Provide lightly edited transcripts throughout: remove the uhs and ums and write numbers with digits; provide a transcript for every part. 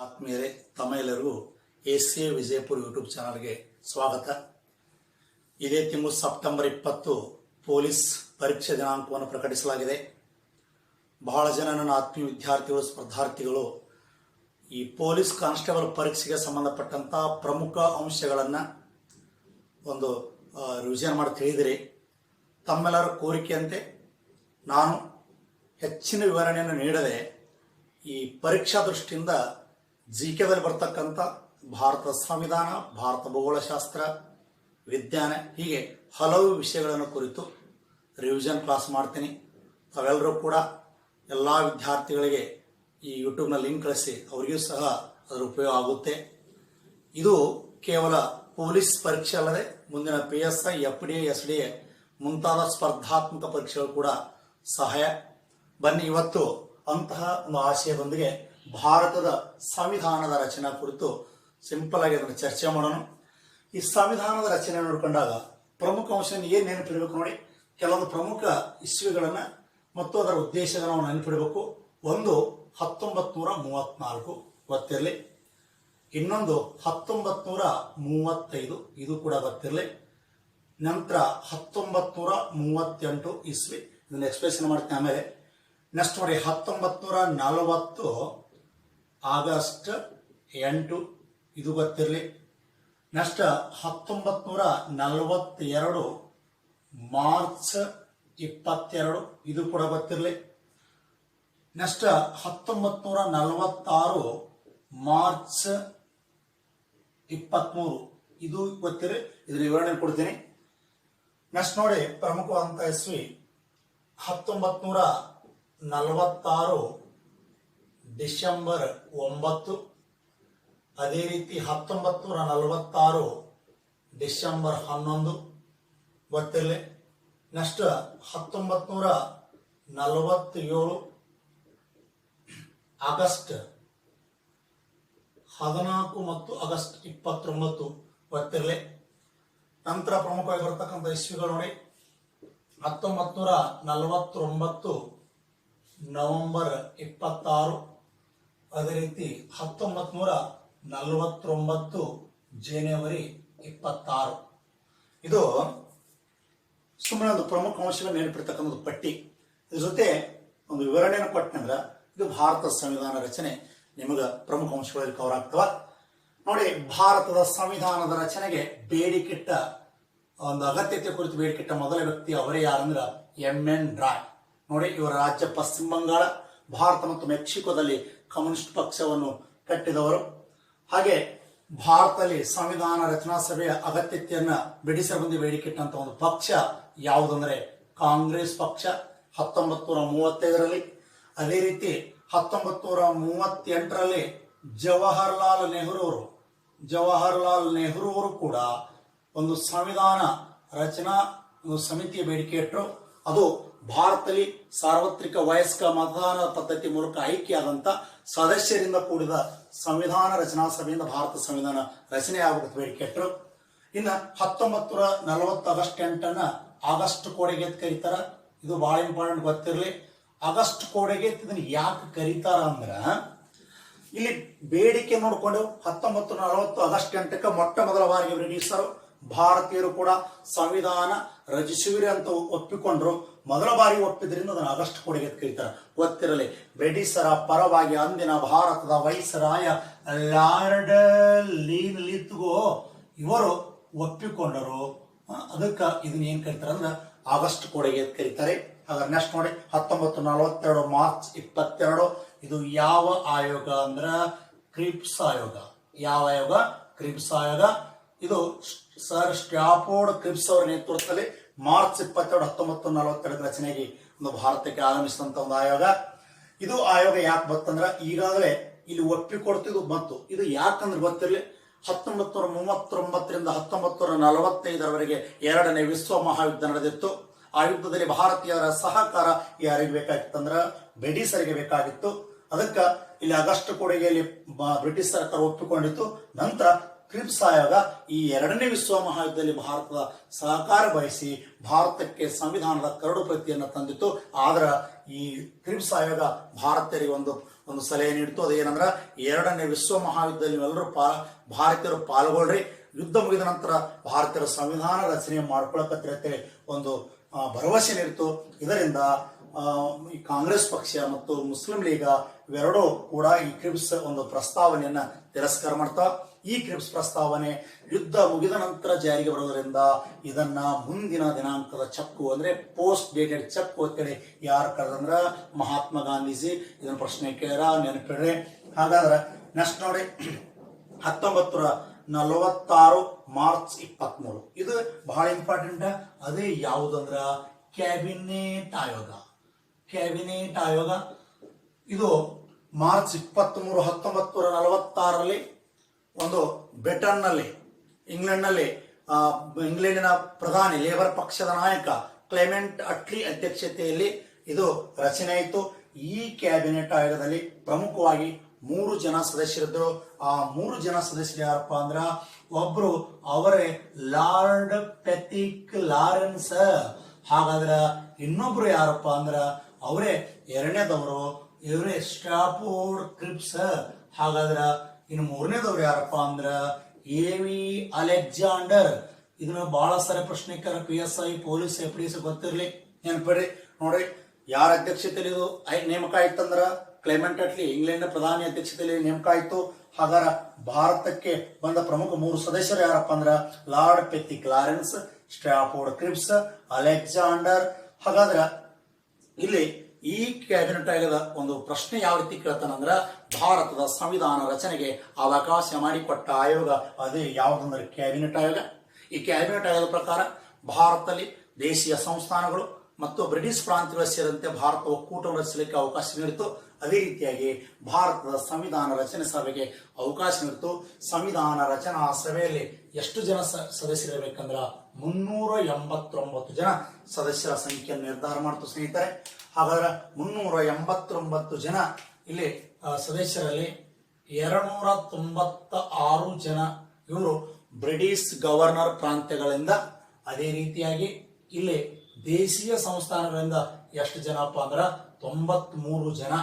ಆತ್ಮೀಯರೇ, ತಮ್ಮೆಲ್ಲರಿಗೂ ACA Vijayapura YouTube ಚಾನಲ್ಗೆ ಸ್ವಾಗತ. ಇದೇ ತಿಂಗಳು ಸೆಪ್ಟೆಂಬರ್ 20 ಪೊಲೀಸ್ ಪರೀಕ್ಷೆ ದಿನಾಂಕವನ್ನು ಪ್ರಕಟಿಸಲಾಗಿದೆ. ಬಹಳ ಜನ ನನ್ನ ಆತ್ಮೀಯ ವಿದ್ಯಾರ್ಥಿಗಳು, ಸ್ಪರ್ಧಾರ್ಥಿಗಳು ಈ ಪೊಲೀಸ್ ಕಾನ್ಸ್ಟೇಬಲ್ ಪರೀಕ್ಷೆಗೆ ಸಂಬಂಧಪಟ್ಟಂಥ ಪ್ರಮುಖ ಅಂಶಗಳನ್ನು ಒಂದು ರಿವಿಷನ್ ಮಾಡಿ ತಿಳಿದಿರಿ. ತಮ್ಮೆಲ್ಲರ ಕೋರಿಕೆಯಂತೆ ನಾನು ಹೆಚ್ಚಿನ ವಿವರಣೆಯನ್ನು ನೀಡದೆ ಈ ಪರೀಕ್ಷಾ ದೃಷ್ಟಿಯಿಂದ ಜಿಕೆದಲ್ಲಿ ಬರ್ತಕ್ಕಂಥ ಭಾರತದ ಸಂವಿಧಾನ, ಭಾರತ ಭೂಗೋಳಶಾಸ್ತ್ರ, ವಿಜ್ಞಾನ ಹೀಗೆ ಹಲವು ವಿಷಯಗಳನ್ನು ಕುರಿತು ರಿವಿಷನ್ ಕ್ಲಾಸ್ ಮಾಡ್ತೀನಿ. ತಾವೆಲ್ಲರೂ ಕೂಡ ಎಲ್ಲ ವಿದ್ಯಾರ್ಥಿಗಳಿಗೆ ಈ ಯೂಟ್ಯೂಬ್ನ ಲಿಂಕ್ ಕಳಿಸಿ ಅವರಿಗೂ ಸಹ ಅದರ ಉಪಯೋಗ ಆಗುತ್ತೆ. ಇದು ಕೇವಲ ಪೊಲೀಸ್ ಪರೀಕ್ಷೆ ಅಲ್ಲದೆ ಮುಂದಿನ PSI, FDA, SDA ಮುಂತಾದ ಸ್ಪರ್ಧಾತ್ಮಕ ಪರೀಕ್ಷೆಗಳು ಕೂಡ ಸಹಾಯ. ಬನ್ನಿ ಇವತ್ತು ಅಂತಹ ಒಂದು ಆಶಯದೊಂದಿಗೆ ಭಾರತದ ಸಂವಿಧಾನದ ರಚನಾ ಕುರಿತು ಸಿಂಪಲ್ ಆಗಿ ಅದನ್ನು ಚರ್ಚೆ ಮಾಡೋಣ. ಈ ಸಂವಿಧಾನದ ರಚನೆ ನೋಡ್ಕೊಂಡಾಗ ಪ್ರಮುಖ ಅಂಶ ಏನು ನೆನಪಿಡಬೇಕು ನೋಡಿ. ಕೆಲವೊಂದು ಪ್ರಮುಖ ಇಸ್ವಿಗಳನ್ನು ಮತ್ತು ಅದರ ಉದ್ದೇಶಗಳನ್ನು ನಾವು ನೆನಪಿಡಬೇಕು. ಒಂದು 1934 ಗೊತ್ತಿರಲಿ, ಇನ್ನೊಂದು 1935 ಇದು ಕೂಡ ಗೊತ್ತಿರಲಿ, ನಂತರ 1938 ಇಸ್ವಿ ಇದನ್ನು ಎಕ್ಸ್ಪ್ರೆಷನ್ ಮಾಡ್ತೀನಿ. ಆಮೇಲೆ ನೆಕ್ಸ್ಟ್ ನೋಡಿ 1940 ಆಗಸ್ಟ್ 8 ಇದು ಗೊತ್ತಿರಲಿ. ನೆಕ್ಸ್ಟ್ 1942 ಮಾರ್ಚ್ 22 ಇದು ಕೂಡ ಗೊತ್ತಿರಲಿ. ನೆಕ್ಸ್ಟ್ 1946 ಮಾರ್ಚ್ 23 ಇದು ಗೊತ್ತಿರಲಿ. ಇದ್ರ ವಿವರಣೆ ಕೊಡ್ತೀನಿ. ನೆಕ್ಸ್ಟ್ ನೋಡಿ ಪ್ರಮುಖವಾದಂಥ ಇಸ್ವಿ 1946 ಡಿಸೆಂಬರ್ 9, ಅದೇ ರೀತಿ 1946 ಡಿಸೆಂಬರ್ 11 ಗೊತ್ತಿರಲಿ. ನೆಕ್ಸ್ಟ್ 1947 ಆಗಸ್ಟ್ 14 ಮತ್ತು ಆಗಸ್ಟ್ 29 ಗೊತ್ತಿರಲಿ. ನಂತರ ಪ್ರಮುಖವಾಗಿ ಬರ್ತಕ್ಕಂಥ ಇಸ್ವಿಗಳು ನೋಡಿ 1949 ನವೆಂಬರ್ 26, ಅದೇ ರೀತಿ 1949 ಜನವರಿ 26. ಇದು ಸುಮ್ಮನೆ ಒಂದು ಪ್ರಮುಖ ಅಂಶಗಳು ನೆನಪಿರ್ತಕ್ಕಂಥ ಒಂದು ಪಟ್ಟಿ. ಇದ್ರ ಜೊತೆ ಒಂದು ವಿವರಣೆಯನ್ನು ಕೊಟ್ಟನಂದ್ರೆ ಇದು ಭಾರತದ ಸಂವಿಧಾನ ರಚನೆ ನಿಮಗೆ ಪ್ರಮುಖ ಅಂಶಗಳಲ್ಲಿ ಕವರ್ ಆಗ್ತವ ನೋಡಿ. ಭಾರತದ ಸಂವಿಧಾನದ ರಚನೆಗೆ ಬೇಡಿಕಿಟ್ಟ ಒಂದು ಅಗತ್ಯತೆ ಕುರಿತು ಬೇಡಿಕಿಟ್ಟ ಮೊದಲ ವ್ಯಕ್ತಿ ಅವರೇ ಯಾರಂದ್ರೆ MN ರಾಯ್ ನೋಡಿ. ಇವರ ರಾಜ್ಯ ಪಶ್ಚಿಮ ಬಂಗಾಳ. ಭಾರತ ಮತ್ತು ಮೆಕ್ಸಿಕೋದಲ್ಲಿ ಕಮ್ಯುನಿಸ್ಟ್ ಪಕ್ಷವನ್ನು ಕಟ್ಟಿದವರು. ಹಾಗೆ ಭಾರತದಲ್ಲಿ ಸಂವಿಧಾನ ರಚನಾ ಸಭೆಯ ಅಗತ್ಯತೆಯನ್ನ ಬ್ರಿಟಿಷರ ಮುಂದೆ ಬೇಡಿಕೆಟ್ಟಂತ ಒಂದು ಪಕ್ಷ ಯಾವುದಂದ್ರೆ ಕಾಂಗ್ರೆಸ್ ಪಕ್ಷ 1935ರಲ್ಲಿ. ಅದೇ ರೀತಿ 1938ರಲ್ಲಿ ಜವಾಹರ್ಲಾಲ್ ನೆಹರು ಅವರು ಕೂಡ ಒಂದು ಸಂವಿಧಾನ ರಚನಾ ಒಂದು ಸಮಿತಿಯ ಬೇಡಿಕೆ ಇಟ್ಟರು. ಅದು ಭಾರತದಲ್ಲಿ ಸಾರ್ವತ್ರಿಕ ವಯಸ್ಕ ಮತದಾನ ಪದ್ಧತಿ ಮೂಲಕ ಆಯ್ಕೆಯಾದಂಥ ಸದಸ್ಯರಿಂದ ಕೂಡಿದ ಸಂವಿಧಾನ ರಚನಾ ಸಭೆಯಿಂದ ಭಾರತ ಸಂವಿಧಾನ ರಚನೆ ಆಗುವಂತ ಬೇಡಿಕೆ ಇಟ್ಟರು. ಇನ್ನು 1940 ಆಗಸ್ಟ್ 8 ಆಗಸ್ಟ್ ಕೋಡೆಗೆ ಕರೀತಾರ. ಇದು ಬಹಳ ಇಂಪಾರ್ಟೆಂಟ್ ಗೊತ್ತಿರಲಿ. ಆಗಸ್ಟ್ ಕೋಡೆಗೆ ಇದನ್ನು ಯಾಕೆ ಕರೀತಾರ ಅಂದ್ರ ಇಲ್ಲಿ ಬೇಡಿಕೆ ನೋಡ್ಕೊಂಡು 1940 ಆಗಸ್ಟ್ 8 ಮೊಟ್ಟ ಮೊದಲ ಬಾರಿಗೆ ಬ್ರಿಟಿಷರು ಭಾರತೀಯರು ಕೂಡ ಸಂವಿಧಾನ ರಚಿಸುವಿರಿ ಅಂತ ಒಪ್ಪಿಕೊಂಡ್ರು. ಮೊದಲ ಬಾರಿ ಒಪ್ಪಿದ್ರಿಂದ ಅದನ್ನು ಆಗಸ್ಟ್ ಕೋಡೆಗೆ ಕರೀತಾರೆ. ಗೊತ್ತಿರಲಿ, ಬ್ರಿಟಿಷರ ಪರವಾಗಿ ಅಂದಿನ ಭಾರತದ ವೈಸರಾಯ ಲಾರ್ಡ್ ಲಿತ್ಗೋ ಇವರು ಒಪ್ಪಿಕೊಂಡರು. ಅದಕ್ಕೆ ಇದನ್ನ ಏನ್ ಕರೀತಾರೆ ಅಂದ್ರೆ ಆಗಸ್ಟ್ ಕೋಡೆಗೆ ಕರೀತಾರೆ. ಹಾಗಾದ್ರೆ ನೆಕ್ಸ್ಟ್ ನೋಡಿ 1942 ಮಾರ್ಚ್ 22 ಇದು ಯಾವ ಆಯೋಗ ಅಂದ್ರ ಕ್ರಿಪ್ಸ್ ಆಯೋಗ. ಯಾವ ಆಯೋಗ? ಕ್ರಿಪ್ಸ್ ಆಯೋಗ. ಇದು ಸರ್ ಸ್ಟ್ಯಾಫೋರ್ಡ್ ಕ್ರಿಪ್ಸ್ ಅವರ ನೇತೃತ್ವದಲ್ಲಿ ಮಾರ್ಚ್ 22, 1942 ರಚನೆಗೆ ಒಂದು ಭಾರತಕ್ಕೆ ಆಗಮಿಸಿದಂತ ಒಂದು ಆಯೋಗ. ಇದು ಆಯೋಗ ಯಾಕೆ ಬರ್ತಂದ್ರ ಈಗಾಗಲೇ ಇಲ್ಲಿ ಒಪ್ಪಿಕೊಡ್ತಿದ್ದು ಮತ್ತು ಇದು ಯಾಕಂದ್ರೆ ಗೊತ್ತಿರಲಿ 1939ರಿಂದ 1945ರವರೆಗೆ ಎರಡನೇ ವಿಶ್ವ ಮಹಾಯುದ್ಧ ನಡೆದಿತ್ತು. ಆ ಯುದ್ಧದಲ್ಲಿ ಭಾರತೀಯರ ಸಹಕಾರ ಯಾರಿಗೆ ಬೇಕಾಗಿತ್ತಂದ್ರ ಬ್ರಿಟಿಷರಿಗೆ ಬೇಕಾಗಿತ್ತು. ಅದಕ್ಕೆ ಇಲ್ಲಿ ಆಗಸ್ಟ್ ಕೋಡೆಗೆಯಲ್ಲಿ ಬ್ರಿಟಿಷ್ ಸರ್ಕಾರ ಒಪ್ಪಿಕೊಂಡಿತ್ತು. ನಂತರ ಕ್ರಿಪ್ಸ್ ಆಯೋಗ ಈ ಎರಡನೇ ವಿಶ್ವ ಮಹಾಯುದ್ಧದಲ್ಲಿ ಭಾರತದ ಸಹಕಾರ ಬಯಸಿ ಭಾರತಕ್ಕೆ ಸಂವಿಧಾನದ ಕರಡು ಪ್ರತಿಯನ್ನು ತಂದಿತ್ತು. ಆದ್ರೆ ಈ ಕ್ರಿಪ್ಸ್ ಆಯೋಗ ಭಾರತೀಯರಿಗೆ ಒಂದು ಸಲಹೆ ನೀಡಿತು. ಅದೇನಂದ್ರೆ ಎರಡನೇ ವಿಶ್ವ ಮಹಾಯುದ್ಧದಲ್ಲಿ ನೀವೆಲ್ಲರೂ ಭಾರತೀಯರು ಪಾಲ್ಗೊಳ್ರಿ, ಯುದ್ಧ ಮುಗಿದ ನಂತರ ಭಾರತೀಯರ ಸಂವಿಧಾನ ರಚನೆ ಮಾಡ್ಕೊಳಕತ್ತೇಳಿ ಒಂದು ಭರವಸೆ ನೀಡಿತು. ಇದರಿಂದ ಈ ಕಾಂಗ್ರೆಸ್ ಪಕ್ಷ ಮತ್ತು ಮುಸ್ಲಿಂ ಲೀಗ್ ಇವೆರಡೂ ಕೂಡ ಈ ಕ್ರಿಪ್ಸ್ ಒಂದು ಪ್ರಸ್ತಾವನೆಯನ್ನ ತಿರಸ್ಕಾರ ಮಾಡ್ತಾವ. ಈ ಕ್ರಿಪ್ಸ್ ಪ್ರಸ್ತಾವನೆ ಯುದ್ಧ ಮುಗಿದ ನಂತರ ಜಾರಿಗೆ ಬರೋದ್ರಿಂದ ಇದನ್ನ ಮುಂದಿನ ದಿನಾಂಕದ ಚೆಕ್ ಅಂದ್ರೆ ಪೋಸ್ಟ್ ಡೇಟೆಡ್ ಚೆಕ್ ಅಂತೇಳಿ ಯಾರು ಕರೆದಂದ್ರ ಮಹಾತ್ಮ ಗಾಂಧೀಜಿ ಇದನ್ನ ಪ್ರಶ್ನೆ ಕೇಳ ನೆನಪಿಡ್ರಿ. ಹಾಗಾದ್ರೆ ನೆಕ್ಸ್ಟ್ ನೋಡಿ 1946 ಮಾರ್ಚ್ 23 ಇದು ಬಹಳ ಇಂಪಾರ್ಟೆಂಟ್. ಅದೇ ಯಾವುದಂದ್ರ ಕ್ಯಾಬಿನೆಟ್ ಆಯೋಗ. ಕ್ಯಾಬಿನೆಟ್ ಆಯೋಗ ಇದು ಮಾರ್ಚ್ 23, 1946 ಒಂದು ಬ್ರಿಟನ್ನಲ್ಲಿ ಇಂಗ್ಲೆಂಡಿನ ಪ್ರಧಾನಿ ಲೇಬರ್ ಪಕ್ಷದ ನಾಯಕ ಕ್ಲೆಮೆಂಟ್ ಅಟ್ಲಿ ಅಧ್ಯಕ್ಷತೆಯಲ್ಲಿ ಇದು ರಚನೆ ಆಯಿತು. ಈ ಕ್ಯಾಬಿನೆಟ್ ಆಯೋಗದಲ್ಲಿ ಪ್ರಮುಖವಾಗಿ 3 ಜನ ಸದಸ್ಯರಿದ್ದರು. ಆ 3 ಜನ ಸದಸ್ಯರು ಯಾರಪ್ಪ ಅಂದ್ರ ಒಬ್ರು ಅವರೇ ಲಾರ್ಡ್ ಪೆಥಿಕ್ ಲಾರೆನ್ಸ್. ಹಾಗಾದ್ರ ಇನ್ನೊಬ್ರು ಯಾರಪ್ಪ ಅಂದ್ರ ಅವರೇ ಎರಡನೇದವರು ಇವರೇ ಸ್ಟ್ರಾಫೋರ್ಡ್ ಕ್ರಿಪ್ಸ್. ಹಾಗಾದ್ರ ಇನ್ನು ಮೂರನೇದವ್ರು ಯಾರಪ್ಪ ಅಂದ್ರ ಎವಿ ಅಲೆಕ್ಸಾಂಡರ್. ಇದನ್ನ ಬಹಳ ಸಾರಿ ಪ್ರಶ್ನೆ PSI ಪೊಲೀಸ್ FDS ಗೊತ್ತಿರ್ಲಿ ನೆನಪಿಡ್ರಿ. ನೋಡ್ರಿ ಯಾರ ಅಧ್ಯಕ್ಷತೆಯಲ್ಲಿ ಇದು ನೇಮಕ ಆಯ್ತಂದ್ರ ಕ್ಲೆಮೆಂಟ್ ಅಟ್ಲಿ ಇಂಗ್ಲೆಂಡ್ ಪ್ರಧಾನಿ ಅಧ್ಯಕ್ಷತೆಯಲ್ಲಿ ನೇಮಕ ಆಯ್ತು. ಹಾಗಾದ್ರೆ ಭಾರತಕ್ಕೆ ಬಂದ ಪ್ರಮುಖ 3 ಸದಸ್ಯರು ಯಾರಪ್ಪ ಅಂದ್ರ lord Pethick Lawrence, ಸ್ಟ್ರಾಫೋರ್ಡ್ creeps, Alexander. ಹಾಗಾದ್ರ ಇಲ್ಲಿ ಈ ಕ್ಯಾಬಿನೆಟ್ ಆಯೋಗದ ಒಂದು ಪ್ರಶ್ನೆ ಯಾವ ರೀತಿ ಕೇಳ್ತಾನಂದ್ರ ಭಾರತದ ಸಂವಿಧಾನ ರಚನೆಗೆ ಅವಕಾಶ ಮಾಡಿಕೊಟ್ಟ ಆಯೋಗ ಅದೇ ಯಾವುದಂದ್ರೆ ಕ್ಯಾಬಿನೆಟ್ ಆಯೋಗ. ಈ ಕ್ಯಾಬಿನೆಟ್ ಆಯೋಗದ ಪ್ರಕಾರ ಭಾರತದಲ್ಲಿ ದೇಶೀಯ ಸಂಸ್ಥಾನಗಳು ಮತ್ತು ಬ್ರಿಟಿಷ್ ಪ್ರಾಂತ್ಯಗಳು ಸೇರಿದಂತೆ ಭಾರತ ಒಕ್ಕೂಟವನ್ನು ರಚಿಸಲಿಕ್ಕೆ ಅವಕಾಶ ನೀಡಿತು. ಅದೇ ರೀತಿಯಾಗಿ ಭಾರತದ ಸಂವಿಧಾನ ರಚನೆ ಸಭೆಗೆ ಅವಕಾಶ ನೀಡಿತು. ಸಂವಿಧಾನ ರಚನಾ ಸಭೆಯಲ್ಲಿ ಎಷ್ಟು ಜನ ಸದಸ್ಯರಿರಬೇಕಂದ್ರ 389 ಜನ ಸದಸ್ಯರ ಸಂಖ್ಯೆಯನ್ನು ನಿರ್ಧಾರ ಮಾಡಿತು ಸ್ನೇಹಿತರೆ. ಹಾಗಾದ್ರೆ 389 ಜನ ಇಲ್ಲಿ ಸದಸ್ಯರಲ್ಲಿ 296 ಜನ ಇವರು ಬ್ರಿಟಿಷ್ ಗವರ್ನರ್ ಪ್ರಾಂತ್ಯಗಳಿಂದ, ಅದೇ ರೀತಿಯಾಗಿ ಇಲ್ಲಿ ದೇಶೀಯ ಸಂಸ್ಥಾನಗಳಿಂದ ಎಷ್ಟು ಜನಪ್ಪ ಅಂದ್ರ 93 ಜನ.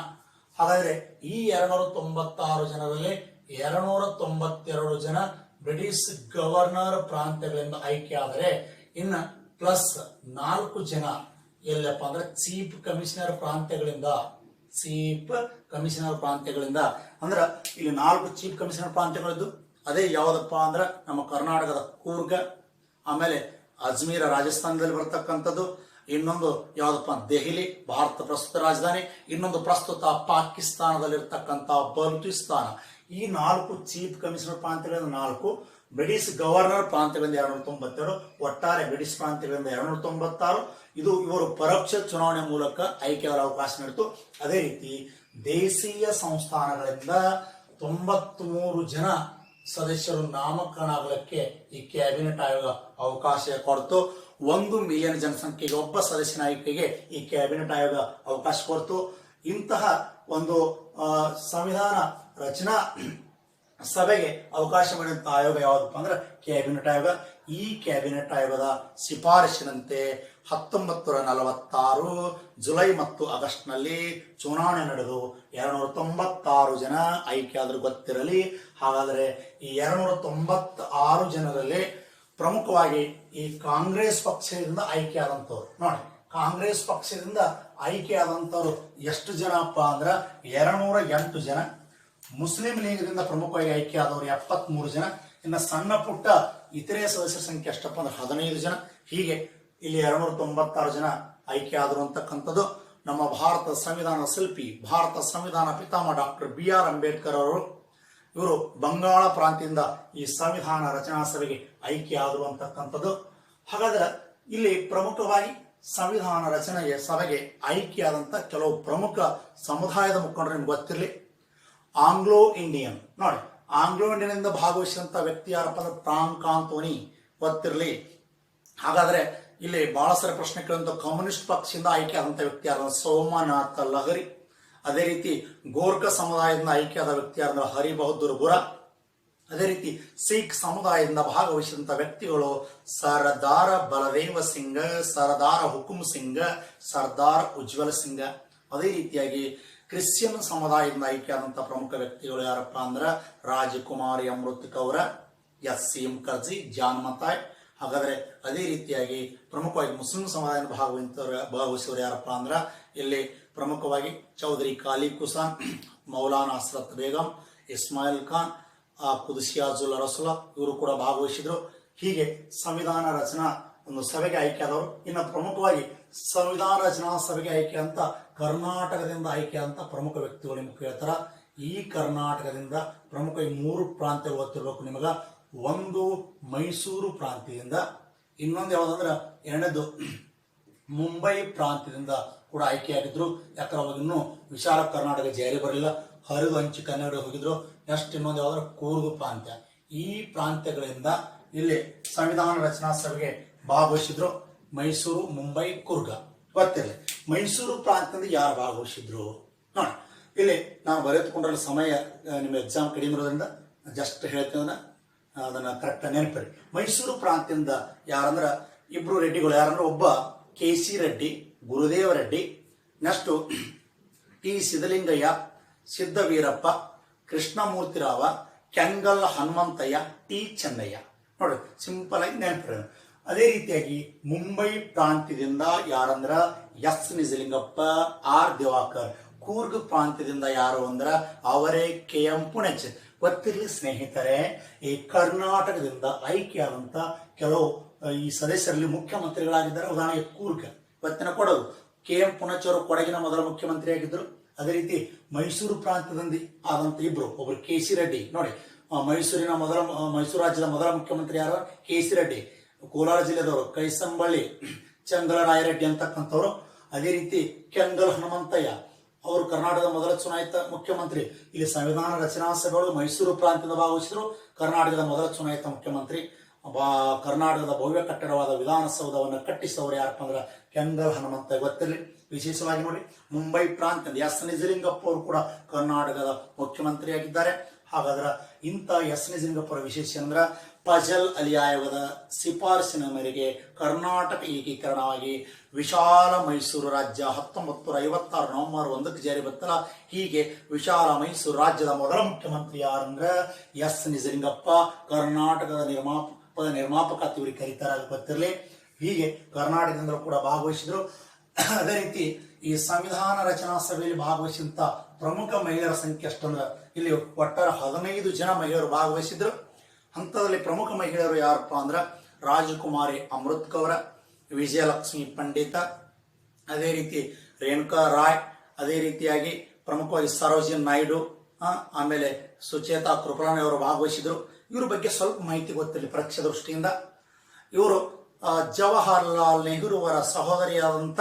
ಹಾಗಾದ್ರೆ ಈ 296 ಜನರಲ್ಲಿ 292 ಜನ ಬ್ರಿಟಿಷ್ ಗವರ್ನರ್ ಪ್ರಾಂತ್ಯಗಳಿಂದ ಆಯ್ಕೆ ಆದರೆ ಇನ್ನು ಪ್ಲಸ್ 4 ಜನ ಎಲ್ಲಪ್ಪ ಅಂದ್ರೆ ಚೀಫ್ ಕಮಿಷನರ್ ಪ್ರಾಂತ್ಯಗಳಿಂದ ಅಂದ್ರ ಇಲ್ಲಿ 4 ಚೀಫ್ ಕಮಿಷನರ್ ಪ್ರಾಂತ್ಯಗಳಿದ್ದು ಅದೇ ಯಾವ್ದಪ್ಪ ಅಂದ್ರ ನಮ್ಮ ಕರ್ನಾಟಕದ ಕೂರ್ಗ, ಆಮೇಲೆ ಅಜ್ಮೀರ ರಾಜಸ್ಥಾನದಲ್ಲಿ ಬರ್ತಕ್ಕಂಥದ್ದು, ಇನ್ನೊಂದು ಯಾವ್ದಪ್ಪ ದೆಹಲಿ ಭಾರತ ಪ್ರಸ್ತುತ ರಾಜಧಾನಿ, ಇನ್ನೊಂದು ಪ್ರಸ್ತುತ ಪಾಕಿಸ್ತಾನದಲ್ಲಿರ್ತಕ್ಕಂಥ ಬಲೂಚಿಸ್ತಾನ. ಈ 4 ಚೀಫ್ ಕಮಿಷನರ್ ಪ್ರಾಂತ್ಯಗಳಿಂದ 4, ಬ್ರಿಟಿಷ್ ಗವರ್ನರ್ ಪ್ರಾಂತ್ಯಗಳಿಂದ 292, ಒಟ್ಟಾರೆ ಬ್ರಿಟಿಷ್ ಪ್ರಾಂತ್ಯಗಳಿಂದ 296. ಇದು ಇವರು ಪರೋಕ್ಷ ಚುನಾವಣೆ ಮೂಲಕ ಆಯ್ಕೆಯಾಗಲು ಅವಕಾಶ ನೀಡಿತು. ಅದೇ ರೀತಿ ದೇಶೀಯ ಸಂಸ್ಥಾನಗಳಿಂದ 93 ಜನ ಸದಸ್ಯರು ನಾಮಕರಣ ಆಗಲಿಕ್ಕೆ ಈ ಕ್ಯಾಬಿನೆಟ್ ಆಯೋಗ ಅವಕಾಶ ಕೊಡ್ತು. 1 ಮಿಲಿಯನ್ ಜನಸಂಖ್ಯೆಗೆ ಒಬ್ಬ ಸದಸ್ಯನ ಆಯ್ಕೆಗೆ ಈ ಕ್ಯಾಬಿನೆಟ್ ಆಯೋಗ ಅವಕಾಶ ಕೊಡ್ತು. ಇಂತಹ ಒಂದು ಸಂವಿಧಾನ ರಚನಾ ಸಭೆಗೆ ಅವಕಾಶ ಮಾಡಿದಂತ ಆಯೋಗ ಯಾವ್ದಪ್ಪ ಅಂದ್ರೆ ಕ್ಯಾಬಿನೆಟ್ ಆಯೋಗ. ಈ ಕ್ಯಾಬಿನೆಟ್ ಆಯೋಗದ ಶಿಫಾರಸಿನಂತೆ 1946 ಜುಲೈ ಮತ್ತು ಆಗಸ್ಟ್ ನಲ್ಲಿ ಚುನಾವಣೆ ನಡೆದು 296 ಜನ ಆಯ್ಕೆ ಆದ್ರೂ ಗೊತ್ತಿರಲಿ. ಹಾಗಾದರೆ ಈ 296 ಜನರಲ್ಲಿ ಪ್ರಮುಖವಾಗಿ ಈ ಕಾಂಗ್ರೆಸ್ ಪಕ್ಷದಿಂದ ಆಯ್ಕೆ ಆದಂತವ್ರು ನೋಡಿ, ಕಾಂಗ್ರೆಸ್ ಪಕ್ಷದಿಂದ ಆಯ್ಕೆ ಆದಂತವ್ರು ಎಷ್ಟು ಜನಪ್ಪ ಅಂದ್ರ 208 ಜನ. ಮುಸ್ಲಿಂ ಲೀಗ್ದಿಂದ ಪ್ರಮುಖವಾಗಿ ಆಯ್ಕೆ ಆದವರು 73 ಜನ. ಇನ್ನು ಸಣ್ಣ ಪುಟ್ಟ ಇತರೆ ಸದಸ್ಯರ ಸಂಖ್ಯೆ ಎಷ್ಟಪ್ಪ ಅಂದ್ರೆ 15 ಜನ. ಹೀಗೆ ಇಲ್ಲಿ 296 ಜನ ಆಯ್ಕೆ ಆದರು ಅಂತಕ್ಕಂಥದ್ದು. ನಮ್ಮ ಭಾರತ ಸಂವಿಧಾನ ಶಿಲ್ಪಿ, ಭಾರತ ಸಂವಿಧಾನ ಪಿತಾಮಹ ಡಾಕ್ಟರ್ BR ಅಂಬೇಡ್ಕರ್ ಅವರು ಇವರು ಬಂಗಾಳ ಪ್ರಾಂತ್ಯದಿಂದ ಈ ಸಂವಿಧಾನ ರಚನಾ ಸಭೆಗೆ ಆಯ್ಕೆ ಆದರು ಅಂತಕ್ಕಂಥದ್ದು. ಹಾಗಾದ್ರೆ ಇಲ್ಲಿ ಪ್ರಮುಖವಾಗಿ ಸಂವಿಧಾನ ರಚನೆಯ ಸಭೆಗೆ ಆಯ್ಕೆಯಾದಂತ ಕೆಲವು ಪ್ರಮುಖ ಸಮುದಾಯದ ಮುಖಂಡರು ನಿಮ್ಗೆ ಗೊತ್ತಿರಲಿ. ಆಂಗ್ಲೋ ಇಂಡಿಯನ್ ನೋಡಿ, ಆಂಗ್ಲೋ ಇಂಡಿಯನ್ ಇಂದ ಭಾಗವಹಿಸಿದಂತ ವ್ಯಕ್ತಿ ಯಾರಪ್ಪ ಅಂದ್ರೆ ಫ್ರಾಂಕ್ ಆಂಥೋನಿ ಗೊತ್ತಿರಲಿ. ಹಾಗಾದ್ರೆ ಇಲ್ಲಿ ಬಹಳ ಸಾರಿ ಪ್ರಶ್ನೆ ಕೇಳುವಂತ ಕಮ್ಯುನಿಸ್ಟ್ ಪಕ್ಷದಿಂದ ಆಯ್ಕೆ ಆದಂತ ವ್ಯಕ್ತಿ ಯಾರ ಸೋಮನಾಥ ಲಹರಿ. ಅದೇ ರೀತಿ ಗೋರ್ಖ ಸಮುದಾಯದಿಂದ ಆಯ್ಕೆಯಾದ ವ್ಯಕ್ತಿ ಯಾರ ಹರಿ ಬಹದ್ದೂರ್ ಬುರಾ. ಅದೇ ರೀತಿ ಸಿಖ್ ಸಮುದಾಯದಿಂದ ಭಾಗವಹಿಸಿದಂತ ವ್ಯಕ್ತಿಗಳು ಸರ್ದಾರ್ ಬಲದೇವ ಸಿಂಗ್, ಸರ್ದಾರ್ ಹುಕುಂ ಸಿಂಗ್, ಸರ್ದಾರ್ ಉಜ್ವಲ್ ಸಿಂಗ್. ಅದೇ ರೀತಿಯಾಗಿ ಕ್ರಿಶ್ಚಿಯನ್ ಸಮುದಾಯದಿಂದ ಆಯ್ಕೆಯಾದಂತಹ ಪ್ರಮುಖ ವ್ಯಕ್ತಿಗಳು ಯಾರಪ್ಪ ಅಂದ್ರೆ ರಾಜಕುಮಾರಿ ಅಮೃತ್ ಕೌರ, ಎಸ್.ಸಿ. ಮುಖರ್ಜಿ, ಜಾನ್ ಮತಾಯ್. ಹಾಗಾದ್ರೆ ಅದೇ ರೀತಿಯಾಗಿ ಪ್ರಮುಖವಾಗಿ ಮುಸ್ಲಿಂ ಸಮುದಾಯದ ಭಾಗವಹಿಸಿದವರು ಯಾರಪ್ಪ ಅಂದ್ರೆ ಇಲ್ಲಿ ಪ್ರಮುಖವಾಗಿ ಚೌಧರಿ ಖಾಲಿ ಕುಸಾನ್, ಮೌಲಾನಾ ಹಸ್ರತ್ ಬೇಗಂ, ಇಸ್ಮಾಯಿಲ್ ಖಾನ್, ಕುದ್ಸಿಯಾಜುಲ್ ರಸುಲಾ ಇವರು ಕೂಡ ಭಾಗವಹಿಸಿದ್ರು. ಹೀಗೆ ಸಂವಿಧಾನ ರಚನಾ ಒಂದು ಸಭೆಗೆ ಆಯ್ಕೆಯಾದವರು. ಇನ್ನು ಪ್ರಮುಖವಾಗಿ ಸಂವಿಧಾನ ರಚನಾ ಸಭೆಗೆ ಆಯ್ಕೆ ಅಂತ ಕರ್ನಾಟಕದಿಂದ ಆಯ್ಕೆಯಾದಂಥ ಪ್ರಮುಖ ವ್ಯಕ್ತಿಗಳು ನಿಮ್ಗೆ ಹೇಳ್ತಾರ. ಈ ಕರ್ನಾಟಕದಿಂದ ಪ್ರಮುಖ 3 ಪ್ರಾಂತ್ಯಗಳು ಗೊತ್ತಿರಬೇಕು ನಿಮಗ. ಒಂದು ಮೈಸೂರು ಪ್ರಾಂತ್ಯದಿಂದ, ಇನ್ನೊಂದು ಯಾವುದಂದ್ರೆ ಎರಡನೇದು ಮುಂಬೈ ಪ್ರಾಂತ್ಯದಿಂದ ಕೂಡ ಆಯ್ಕೆಯಾಗಿದ್ರು. ಯಾಕಂದ್ರೆ ಅವಾಗ ಇನ್ನೂ ವಿಶಾಲ ಕರ್ನಾಟಕ ಜಾರಿ ಬರಲಿಲ್ಲ, ಹರಿದು ಹಂಚಿ ಕನ್ನಡ ಹೋಗಿದ್ರು. ನೆಕ್ಸ್ಟ್ ಇನ್ನೊಂದು ಯಾವ್ದಾದ್ರು ಕೂರ್ಗ್ ಪ್ರಾಂತ್ಯ. ಈ ಪ್ರಾಂತ್ಯಗಳಿಂದ ಇಲ್ಲಿ ಸಂವಿಧಾನ ರಚನಾ ಸಭೆಗೆ ಭಾಗವಹಿಸಿದ್ರು. ಮೈಸೂರು, ಮುಂಬೈ, ಕೂರ್ಗ ಗೊತ್ತಿರಲಿ. ಮೈಸೂರು ಪ್ರಾಂತ್ಯದಿಂದ ಯಾರು ಭಾಗವಹಿಸಿದ್ರು ನೋಡಿ. ಇಲ್ಲಿ ನಾನು ಬರೆದುಕೊಂಡ್ರೆ ಸಮಯ ನಿಮ್ಮ ಎಕ್ಸಾಮ್ ಕಡಿಮೆ ಇರೋದ್ರಿಂದ ಜಸ್ಟ್ ಹೇಳ್ತೇವೆ, ಅದನ್ನ ಕರೆಕ್ಟ್ ನೆನಪಿರಿ. ಮೈಸೂರು ಪ್ರಾಂತ್ಯದಿಂದ ಯಾರಂದ್ರೆ ಇಬ್ರು ರೆಡ್ಡಿಗಳು. ಯಾರಂದ್ರೆ ಒಬ್ಬ ಕೆ.ಸಿ. ರೆಡ್ಡಿ, ಗುರುದೇವ ರೆಡ್ಡಿ, ನೆಕ್ಸ್ಟ್ ಟಿ. ಸಿದ್ದಲಿಂಗಯ್ಯ, ಸಿದ್ದವೀರಪ್ಪ, ಕೃಷ್ಣಮೂರ್ತಿರಾವ, ಕೆಂಗಲ್ ಹನುಮಂತಯ್ಯ, ಟಿ. ಚೆನ್ನಯ್ಯ. ನೋಡಿ, ಸಿಂಪಲ್ ಆಗಿ ನೆನಪಿರಿ. ಅದೇ ರೀತಿಯಾಗಿ ಮುಂಬೈ ಪ್ರಾಂತ್ಯದಿಂದ ಯಾರಂದ್ರ ಎಸ್. ನಿಜಲಿಂಗಪ್ಪ, ಆರ್. ದಿವಾಕರ್. ಕೂರ್ಗ್ ಪ್ರಾಂತ್ಯದಿಂದ ಯಾರು ಅಂದ್ರ ಅವರೇ ಕೆ.ಎಂ. ಪುಣಚ್. ಗೊತ್ತಿರಲಿ ಸ್ನೇಹಿತರೆ, ಈ ಕರ್ನಾಟಕದಿಂದ ಆಯ್ಕೆಯಾದಂತ ಕೆಲವು ಈ ಸದಸ್ಯರಲ್ಲಿ ಮುಖ್ಯಮಂತ್ರಿಗಳಾಗಿದ್ದಾರೆ. ಉದಾಹರಣೆಗೆ ಕೂರ್ಗ್ ಇವತ್ತಿನ ಕೊಡಗು, ಕೆ.ಎಂ. ಪುಣಚ್ ಅವರು ಕೊಡಗಿನ ಮೊದಲ ಮುಖ್ಯಮಂತ್ರಿ ಆಗಿದ್ದರು. ಅದೇ ರೀತಿ ಮೈಸೂರು ಪ್ರಾಂತ್ಯದಿಂದ ಆದಂತ ಇಬ್ರು, ಒಬ್ರು ಕೆ.ಸಿ. ರೆಡ್ಡಿ. ನೋಡಿ, ಮೈಸೂರು ರಾಜ್ಯದ ಮೊದಲ ಮುಖ್ಯಮಂತ್ರಿ ಯಾರು? ಕೆ.ಸಿ. ರೆಡ್ಡಿ. ಕೋಲಾರ ಜಿಲ್ಲೆದವರು ಕೈಸಂಬಳ್ಳಿ ಚಂಗಲರಾಯರೆಡ್ಡಿ ಅಂತಕ್ಕಂಥವ್ರು. ಅದೇ ರೀತಿ ಕೆಂಗಲ್ ಹನುಮಂತಯ್ಯ ಅವರು ಕರ್ನಾಟಕದ ಮೊದಲ ಚುನಾಯಿತ ಮುಖ್ಯಮಂತ್ರಿ. ಇಲ್ಲಿ ಸಂವಿಧಾನ ರಚನಾ ಸಭೆಗಳು ಮೈಸೂರು ಪ್ರಾಂತ್ಯದ ಭಾಗವಹಿಸಿದ್ರು. ಕರ್ನಾಟಕದ ಮೊದಲ ಚುನಾಯಿತ ಮುಖ್ಯಮಂತ್ರಿ. ಕರ್ನಾಟಕದ ಭವ್ಯ ಕಟ್ಟಡವಾದ ವಿಧಾನಸೌಧವನ್ನು ಕಟ್ಟಿಸಿದವರು ಯಾರಪ್ಪ ಅಂದ್ರೆ ಕೆಂಗಲ್ ಹನುಮಂತಯ್ಯ. ಗೊತ್ತಿರಲಿ. ವಿಶೇಷವಾಗಿ ನೋಡಿ, ಮುಂಬೈ ಪ್ರಾಂತ್ಯದ ಎಸ್. ನಿಜಲಿಂಗಪ್ಪ ಅವರು ಕೂಡ ಕರ್ನಾಟಕದ ಮುಖ್ಯಮಂತ್ರಿಯಾಗಿದ್ದಾರೆ. ಹಾಗಾದ್ರೆ ಇಂಥ ಎಸ್. ನಿಜಲಿಂಗಪ್ಪರ ವಿಶೇಷ ಅಂದ್ರೆ ಫಜಲ್ ಅಲಿ ಆಯೋಗದ ಶಿಫಾರಸಿನ ಮೇರೆಗೆ ಕರ್ನಾಟಕ ಏಕೀಕರಣವಾಗಿ ವಿಶಾಲ ಮೈಸೂರು ರಾಜ್ಯ 1956 ನವೆಂಬರ್ 1ಕ್ಕೆ ಜಾರಿ ಬರ್ತಲ್ಲ. ಹೀಗೆ ವಿಶಾಲ ಮೈಸೂರು ರಾಜ್ಯದ ಮೊದಲ ಮುಖ್ಯಮಂತ್ರಿ ಯಾರಂದ್ರೆ ಎಸ್. ನಿಜಲಿಂಗಪ್ಪ. ಕರ್ನಾಟಕದ ನಿರ್ಮಾಪಕ ಅಂತ ಇವ್ರಿಗೆ ಕರೀತಾರೆ, ಗೊತ್ತಿರಲಿ. ಹೀಗೆ ಕರ್ನಾಟಕದಿಂದ ಕೂಡ ಭಾಗವಹಿಸಿದ್ರು. ಅದೇ ರೀತಿ ಈ ಸಂವಿಧಾನ ರಚನಾ ಸಭೆಯಲ್ಲಿ ಭಾಗವಹಿಸಿದಂತ ಪ್ರಮುಖ ಮಹಿಳೆಯರ ಸಂಖ್ಯೆ ಅಷ್ಟಂದ್ರೆ ಇಲ್ಲಿ ಒಟ್ಟಾರೆ 15 ಜನ ಮಹಿಳೆಯರು ಭಾಗವಹಿಸಿದ್ರು. ಹಂತದಲ್ಲಿ ಪ್ರಮುಖ ಮಹಿಳೆಯರು ಯಾರಪ್ಪ ಅಂದ್ರೆ ರಾಜಕುಮಾರಿ ಅಮೃತ್ ಕೌರ, ವಿಜಯಲಕ್ಷ್ಮಿ ಪಂಡಿತ, ಅದೇ ರೀತಿ ರೇಣುಕಾ ರಾಯ್, ಅದೇ ರೀತಿಯಾಗಿ ಪ್ರಮುಖವಾಗಿ ಸರೋಜಿನಿ ನಾಯ್ಡು, ಆಮೇಲೆ ಸುಚೇತಾ ಕೃಪಲಾನಿ ಅವರು ಭಾಗವಹಿಸಿದ್ರು. ಇವ್ರ ಬಗ್ಗೆ ಸ್ವಲ್ಪ ಮಾಹಿತಿ ಗೊತ್ತಿರಲಿ ಪರೀಕ್ಷೆ ದೃಷ್ಟಿಯಿಂದ. ಇವರು ಜವಾಹರ್ಲಾಲ್ ನೆಹರು ಅವರ ಸಹೋದರಿಯಾದಂಥ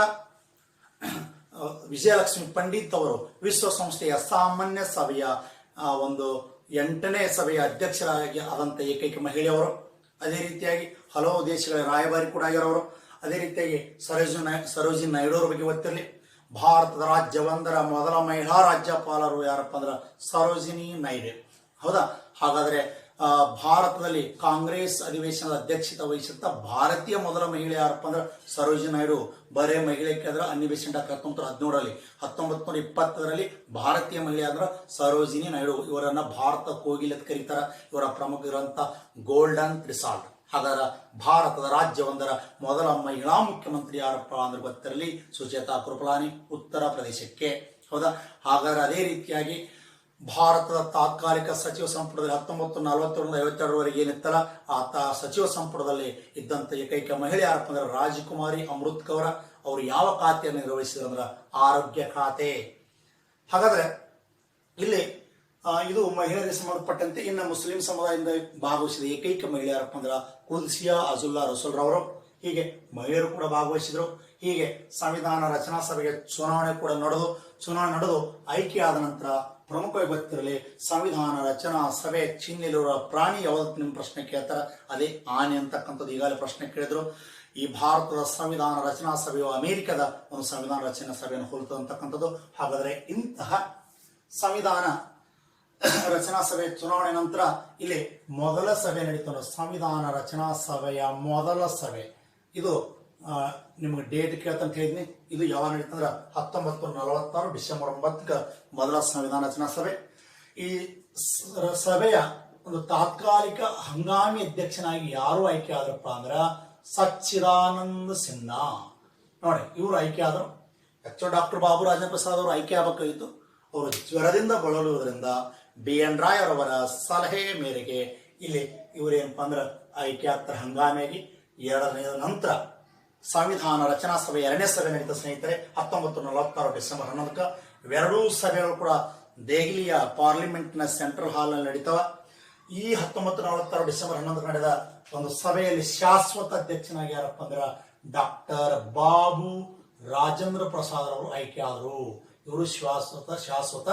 ವಿಜಯಲಕ್ಷ್ಮಿ ಪಂಡಿತ್ ಅವರು ವಿಶ್ವಸಂಸ್ಥೆಯ ಸಾಮಾನ್ಯ ಸಭೆಯ ಒಂದು 8ನೇ ಸಭೆಯ ಅಧ್ಯಕ್ಷರಾಗಿ ಆದಂಥ ಏಕೈಕ ಮಹಿಳೆಯವರು. ಅದೇ ರೀತಿಯಾಗಿ ಹಲವು ದೇಶಗಳ ರಾಯಭಾರಿ ಕೂಡ ಆಗಿರೋರು. ಅದೇ ರೀತಿಯಾಗಿ ಸರೋಜಿನಿ ನಾಯ್ಡು ಅವರ ಬಗ್ಗೆ ಗೊತ್ತಿರಲಿ. ಭಾರತದ ರಾಜ್ಯವೊಂದರ ಮೊದಲ ಮಹಿಳಾ ರಾಜ್ಯಪಾಲರು ಯಾರಪ್ಪ ಅಂದ್ರೆ ಸರೋಜಿನಿ ನಾಯ್ಡು. ಹೌದಾ? ಹಾಗಾದ್ರೆ ಭಾರತದಲ್ಲಿ ಕಾಂಗ್ರೆಸ್ ಅಧಿವೇಶನದ ಅಧ್ಯಕ್ಷತೆ ವಹಿಸಿದ ಭಾರತೀಯ ಮೊದಲ ಮಹಿಳೆ ಯಾರಪ್ಪ ಅಂದ್ರೆ ಸರೋಜಿನಿ ನಾಯ್ಡು. ಬರೇ ಮಹಿಳೆ ಕೇಂದ್ರ ಅನ್ವೇಷಣೆ 1917ರಲ್ಲಿ, 1920ರಲ್ಲಿ ಭಾರತೀಯ ಮಹಿಳೆ ಅಂದ್ರೆ ಸರೋಜಿನಿ ನಾಯ್ಡು. ಇವರನ್ನ ಭಾರತ ಕೋಗಿಲೆ ಅಂತ ಕರೀತಾರ. ಇವರ ಪ್ರಮುಖ ಇರುವಂತ ಗೋಲ್ಡನ್ ರಿಸಾಲ್ಟ್. ಹಾಗಾದ್ರೆ ಭಾರತದ ರಾಜ್ಯವೊಂದರ ಮೊದಲ ಮಹಿಳಾ ಮುಖ್ಯಮಂತ್ರಿ ಯಾರಪ್ಪ ಅಂದ್ರೆ ಗೊತ್ತಿರಲಿ ಸುಚೇತಾ ಕೃಪಲಾನಿ, ಉತ್ತರ ಪ್ರದೇಶಕ್ಕೆ. ಹೌದಾ? ಹಾಗಾದ್ರೆ ಅದೇ ರೀತಿಯಾಗಿ ಭಾರತದ ತಾತ್ಕಾಲಿಕ ಸಚಿವ ಸಂಪುಟದಲ್ಲಿ 1941 52ರವರೆಗೆ ಏನಿತ್ತಲ್ಲ ಆ ಸಚಿವ ಸಂಪುಟದಲ್ಲಿ ಇದ್ದಂತ ಏಕೈಕ ಮಹಿಳೆ ಯಾರಪ್ಪ ಅಂದ್ರೆ ರಾಜಕುಮಾರಿ ಅಮೃತ್ ಕೌರ. ಅವರು ಯಾವ ಖಾತೆಯನ್ನು ನಿರ್ವಹಿಸಿದ್ರು ಅಂದ್ರೆ ಆರೋಗ್ಯ ಖಾತೆ. ಹಾಗಾದ್ರೆ ಇಲ್ಲಿ ಇದು ಮಹಿಳೆಯರಿಗೆ ಸಂಬಂಧಪಟ್ಟಂತೆ. ಇನ್ನು ಮುಸ್ಲಿಂ ಸಮುದಾಯದಿಂದ ಭಾಗವಹಿಸಿದ ಏಕೈಕ ಮಹಿಳೆ ಯಾರಪ್ಪ ಅಂದ್ರೆ ಕುದ್ಸಿಯಾಜುಲ್ ರಸುಲ್ರವರು. ಹೀಗೆ ಮಹಿಳೆಯರು ಕೂಡ ಭಾಗವಹಿಸಿದ್ರು. ಹೀಗೆ ಸಂವಿಧಾನ ರಚನಾ ಸಭೆಗೆ ಚುನಾವಣೆ ಕೂಡ ನಡೆದು ಆಯ್ಕೆಯಾದ ನಂತರ ಪ್ರಮುಖವಾಗಿ ಗೊತ್ತಿರಲಿ ಸಂವಿಧಾನ ರಚನಾ ಸಭೆ ಚಿಹ್ನೆಯಲ್ಲಿರುವ ಪ್ರಾಣಿ ಯಾವ್ದು ನಿಮ್ಮ ಪ್ರಶ್ನೆ ಕೇಳ್ತಾರ, ಅದೇ ಆನೆ ಅಂತಕ್ಕಂಥದ್ದು ಈಗಾಗಲೇ ಪ್ರಶ್ನೆ ಕೇಳಿದ್ರು. ಈ ಭಾರತದ ಸಂವಿಧಾನ ರಚನಾ ಸಭೆಯು ಅಮೆರಿಕದ ಒಂದು ಸಂವಿಧಾನ ರಚನಾ ಸಭೆಯನ್ನು ಹೋಲುತ್ತದೆ ಅಂತಕ್ಕಂಥದ್ದು. ಹಾಗಾದರೆ ಇಂತಹ ಸಂವಿಧಾನ ರಚನಾ ಸಭೆ ಚುನಾವಣೆ ನಂತರ ಇಲ್ಲಿ ಮೊದಲ ಸಭೆ ನಡೀತು. ಸಂವಿಧಾನ ರಚನಾ ಸಭೆಯ ಮೊದಲ ಸಭೆ ಇದು ನಿಮ್ಗೆ ಡೇಟ್ ಕೇಳ್ತಂತ ಹೇಳಿದ್ನಿ. ಇದು ಯಾವಾಗ ನಡೀತಂದ್ರೆ 1946 ಡಿಸೆಂಬರ್ 9ಕ್ಕೆ ಮೊದಲ ಸಂವಿಧಾನ ರಚನಾ ಸಭೆ. ಈ ಸಭೆಯ ಒಂದು ತಾತ್ಕಾಲಿಕ ಹಂಗಾಮಿ ಅಧ್ಯಕ್ಷನಾಗಿ ಯಾರು ಆಯ್ಕೆ ಆದ್ರಪ್ಪ ಅಂದ್ರೆ ಸಚ್ಚಿದಾನಂದ ಸಿನ್ಹಾ. ನೋಡಿ, ಇವರು ಆಯ್ಕೆ ಆದರು. ಆಕ್ಚುಲಿ ಡಾಕ್ಟರ್ ಬಾಬು ರಾಜೇಂದ್ರ ಪ್ರಸಾದ್ ಅವರು ಆಯ್ಕೆ ಆಗಬೇಕಾಗಿತ್ತು. ಅವರು ಜ್ವರದಿಂದ ಬಳಲುವುದರಿಂದ BN ರಾಯ್ ಅವರ ಸಲಹೆ ಮೇರೆಗೆ ಇಲ್ಲಿ ಇವರೇನಪ್ಪ ಅಂದ್ರೆ ಆಯ್ಕೆ ಆಗ್ತಾರೆ ಹಂಗಾಮಿಯಾಗಿ. ಎರಡನೆಯ ನಂತರ ಸಂವಿಧಾನ ರಚನಾ ಸಭೆ 2ನೇ ಸಭೆ ನಡೀತಾ ಸ್ನೇಹಿತರೆ 1946 ಡಿಸೆಂಬರ್ 11ಕ್ಕೆ. ಇವೆರಡೂ ಸಭೆಗಳು ಕೂಡ ದೆಹಲಿಯ ಪಾರ್ಲಿಮೆಂಟ್ನ ಸೆಂಟ್ರಲ್ ಹಾಲ್ನಲ್ಲಿ ನಡೀತಾವ. ಈ 1946 ಡಿಸೆಂಬರ್ 11ಕ್ಕೆ ನಡೆದ ಒಂದು ಸಭೆಯಲ್ಲಿ ಶಾಶ್ವತ ಅಧ್ಯಕ್ಷನಾಗಿ ಯಾರಪ್ಪ ಅಂದ್ರೆ ಡಾಕ್ಟರ್ ಬಾಬು ರಾಜೇಂದ್ರ ಪ್ರಸಾದ್ ಅವರು ಆಯ್ಕೆ ಆದರು. ಇವರು ಶಾಶ್ವತ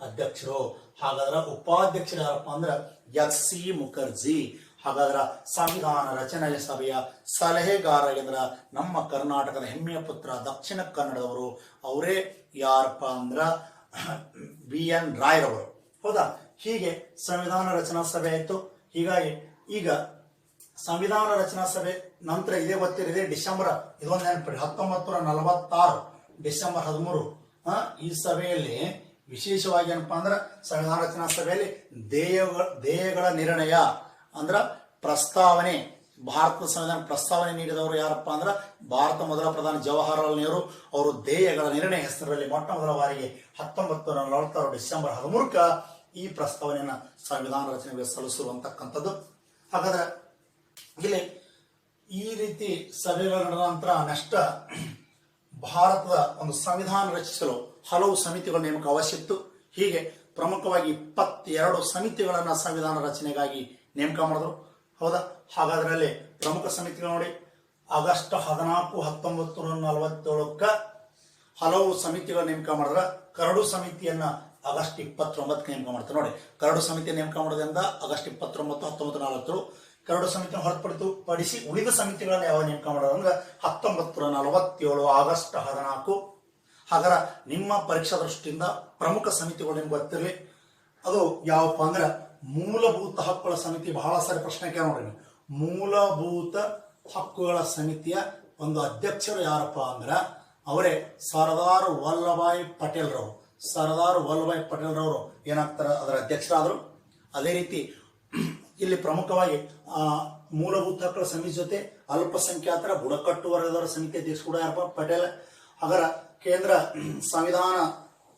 ಅಧ್ಯಕ್ಷರು. ಹಾಗಾದ್ರೆ ಉಪಾಧ್ಯಕ್ಷರು ಯಾರಪ್ಪ ಅಂದ್ರೆ SC ಮುಖರ್ಜಿ. ಹಾಗಾದ್ರೆ ಸಂವಿಧಾನ ರಚನೆ ಸಭೆಯ ಸಲಹೆಗಾರ ಎಂದ್ರ ನಮ್ಮ ಕರ್ನಾಟಕದ ಹೆಮ್ಮೆಯ ಪುತ್ರ ದಕ್ಷಿಣ ಕನ್ನಡದವರು. ಅವರೇ ಯಾರಪ್ಪ ಅಂದ್ರ BN ರಾಯ್ ಅವರು. ಹೌದಾ? ಹೀಗೆ ಸಂವಿಧಾನ ರಚನಾ ಸಭೆ ಆಯ್ತು. ಹೀಗಾಗಿ ಈಗ ಸಂವಿಧಾನ ರಚನಾ ಸಭೆ ನಂತರ ಇದೇ ಗೊತ್ತಿರಿದೆ ಡಿಸೆಂಬರ್, ಇದೊಂದು ನೆನಪಿಡಿ, 1946 ಡಿಸೆಂಬರ್ 13 ಈ ಸಭೆಯಲ್ಲಿ ವಿಶೇಷವಾಗಿ ಏನಪ್ಪಾ ಅಂದ್ರೆ ಸಂವಿಧಾನ ರಚನಾ ಸಭೆಯಲ್ಲಿ ಧ್ಯೇಯಗಳ ನಿರ್ಣಯ ಅಂದ್ರ ಪ್ರಸ್ತಾವನೆ, ಭಾರತದ ಸಂವಿಧಾನ ಪ್ರಸ್ತಾವನೆ ನೀಡಿದವರು ಯಾರಪ್ಪ ಅಂದ್ರೆ ಭಾರತ ಮೊದಲ ಪ್ರಧಾನಿ ಜವಾಹರಲಾಲ್ ನೆಹರು ಅವರು. ಧ್ಯೇಯಗಳ ನಿರ್ಣಯ ಹೆಸರಲ್ಲಿ ಮೊಟ್ಟ ಮೊದಲ ಬಾರಿಗೆ 1946 ಡಿಸೆಂಬರ್ 13ಕ್ಕೆ ಈ ಪ್ರಸ್ತಾವನೆಯನ್ನ ಸಂವಿಧಾನ ರಚನೆಗೆ ಸಲ್ಲಿಸಿರುವಂತಕ್ಕಂಥದ್ದು. ಹಾಗಾದ್ರೆ ಇಲ್ಲಿ ಈ ರೀತಿ ಸಭೆಗಳ ನಡೆದ ನಂತರ ನೆಕ್ಸ್ಟ್ ಭಾರತದ ಒಂದು ಸಂವಿಧಾನ ರಚಿಸಲು ಹಲವು ಸಮಿತಿಗಳ ನೇಮಕ ಅವಶ್ಯ ಇತ್ತು. ಹೀಗೆ ಪ್ರಮುಖವಾಗಿ 22 ಸಮಿತಿಗಳನ್ನ ಸಂವಿಧಾನ ರಚನೆಗಾಗಿ ನೇಮಕ ಮಾಡಿದ್ರು. ಹೌದಾ? ಹಾಗಾದ್ರಲ್ಲಿ ಪ್ರಮುಖ ಸಮಿತಿಗಳು ನೋಡಿ, ಆಗಸ್ಟ್ 14, 1947ಕ್ಕೆ ಹಲವು ಸಮಿತಿಗಳ ನೇಮಕ ಮಾಡಿದ್ರ. ಕರಡು ಸಮಿತಿಯನ್ನ ಆಗಸ್ಟ್ 29ಕ್ಕೆ ನೇಮಕ ಮಾಡ್ತಾರೆ. ನೋಡಿ, ಕರಡು ಸಮಿತಿ ನೇಮಕ ಮಾಡೋದ್ರಿಂದ ಆಗಸ್ಟ್ 29, 1947. ಕರಡು ಸಮಿತಿಯನ್ನು ಹೊರತುಪಡಿಸಿ ಉಳಿದ ಸಮಿತಿಗಳನ್ನ ಯಾವ ನೇಮಕ ಮಾಡೋದು ಅಂದ್ರೆ 1947 ಆಗಸ್ಟ್ 14. ಹಾಗಾದ್ರೆ ನಿಮ್ಮ ಪರೀಕ್ಷಾ ದೃಷ್ಟಿಯಿಂದ ಪ್ರಮುಖ ಸಮಿತಿಗಳು ನಿಮ್ಗೆ ಗೊತ್ತಿರಲಿ. ಅದು ಯಾವಪ್ಪ ಅಂದ್ರೆ ಮೂಲಭೂತ ಹಕ್ಕುಗಳ ಸಮಿತಿ. ಬಹಳ ಸಾರಿ ಪ್ರಶ್ನೆ ಕೇಳ ನೋಡ್ರಿ. ಮೂಲಭೂತ ಹಕ್ಕುಗಳ ಸಮಿತಿಯ ಒಂದು ಅಧ್ಯಕ್ಷರು ಯಾರಪ್ಪ ಅಂದ್ರೆ ಅವರೇ ಸರ್ದಾರ್ ವಲ್ಲಭಾಯ್ ಪಟೇಲ್ ರವರು. ಸರ್ದಾರ್ ವಲ್ಲಭಾಯ್ ಪಟೇಲ್ ರವರು ಏನಾಗ್ತಾರೆ, ಅದರ ಅಧ್ಯಕ್ಷರಾದರು. ಅದೇ ರೀತಿ ಇಲ್ಲಿ ಪ್ರಮುಖವಾಗಿ ಮೂಲಭೂತ ಹಕ್ಕುಗಳ ಸಮಿತಿ ಜೊತೆ ಅಲ್ಪಸಂಖ್ಯಾತರ ಬುಡಕಟ್ಟು ವರ್ಗದವರ ಸಮಿತಿ ಅಧ್ಯಕ್ಷ ಕೂಡ ಯಾರಪ್ಪ ಪಟೇಲ್. ಹಾಗಾದ್ರೆ ಕೇಂದ್ರ ಸಂವಿಧಾನ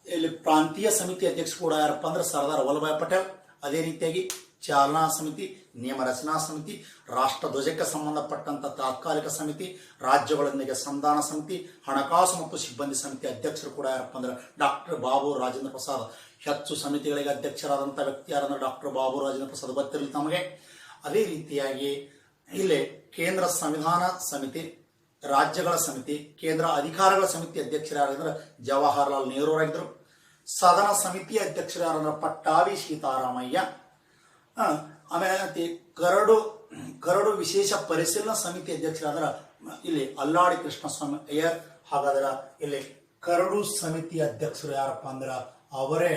ಇಲ್ಲಿ ಪ್ರಾಂತೀಯ ಸಮಿತಿ ಅಧ್ಯಕ್ಷ ಕೂಡ ಯಾರಪ್ಪ ಅಂದ್ರೆ ಸರ್ದಾರ್ ವಲ್ಲಭಾಯ್ ಪಟೇಲ್. ಅದೇ ರೀತಿಯಾಗಿ ಚಾಲನಾ ಸಮಿತಿ, ನಿಯಮ ರಚನಾ ಸಮಿತಿ, ರಾಷ್ಟ್ರ ಧ್ವಜಕ್ಕೆ ಸಂಬಂಧಪಟ್ಟಂತ ತಾತ್ಕಾಲಿಕ ಸಮಿತಿ, ರಾಜ್ಯಗಳೊಂದಿಗೆ ಸಂಧಾನ ಸಮಿತಿ, ಹಣಕಾಸು ಮತ್ತು ಸಿಬ್ಬಂದಿ ಸಮಿತಿ ಅಧ್ಯಕ್ಷರು ಕೂಡ ಯಾರಪ್ಪ ಅಂದ್ರೆ ಡಾಕ್ಟರ್ ಬಾಬು ರಾಜೇಂದ್ರ ಪ್ರಸಾದ್. ಹೆಚ್ಚು ಸಮಿತಿಗಳಿಗೆ ಅಧ್ಯಕ್ಷರಾದಂಥ ವ್ಯಕ್ತಿ ಯಾರಂದ್ರೆ ಡಾಕ್ಟರ್ ಬಾಬು ರಾಜೇಂದ್ರ ಪ್ರಸಾದ್ ಗೊತ್ತಿರಲಿ ತಮಗೆ. ಅದೇ ರೀತಿಯಾಗಿ ಇಲ್ಲಿ ಕೇಂದ್ರ ಸಂವಿಧಾನ ಸಮಿತಿ, ರಾಜ್ಯಗಳ ಸಮಿತಿ, ಕೇಂದ್ರ ಅಧಿಕಾರಗಳ ಸಮಿತಿ ಅಧ್ಯಕ್ಷರು ಯಾರಂದ್ರೆ ಜವಾಹರಲಾಲ್ ನೆಹರು ಅವರಾಗಿದ್ದರು. ಸದನ ಸಮಿತಿ ಅಧ್ಯಕ್ಷರು ಯಾರಂದ್ರೆ ಪಟ್ಟಾಭಿ ಸೀತಾರಾಮಯ್ಯ. ಆಮೇಲೆ ಕರಡು ವಿಶೇಷ ಪರಿಶೀಲನಾ ಸಮಿತಿ ಅಧ್ಯಕ್ಷರಾದ್ರ ಇಲ್ಲಿ ಅಲ್ಲಾಡಿ ಕೃಷ್ಣಸ್ವಾಮಿ ಅಯ್ಯರ್. ಹಾಗಾದ್ರೆ ಇಲ್ಲಿ ಕರಡು ಸಮಿತಿ ಅಧ್ಯಕ್ಷರು ಯಾರಪ್ಪ ಅಂದ್ರ ಅವರೇ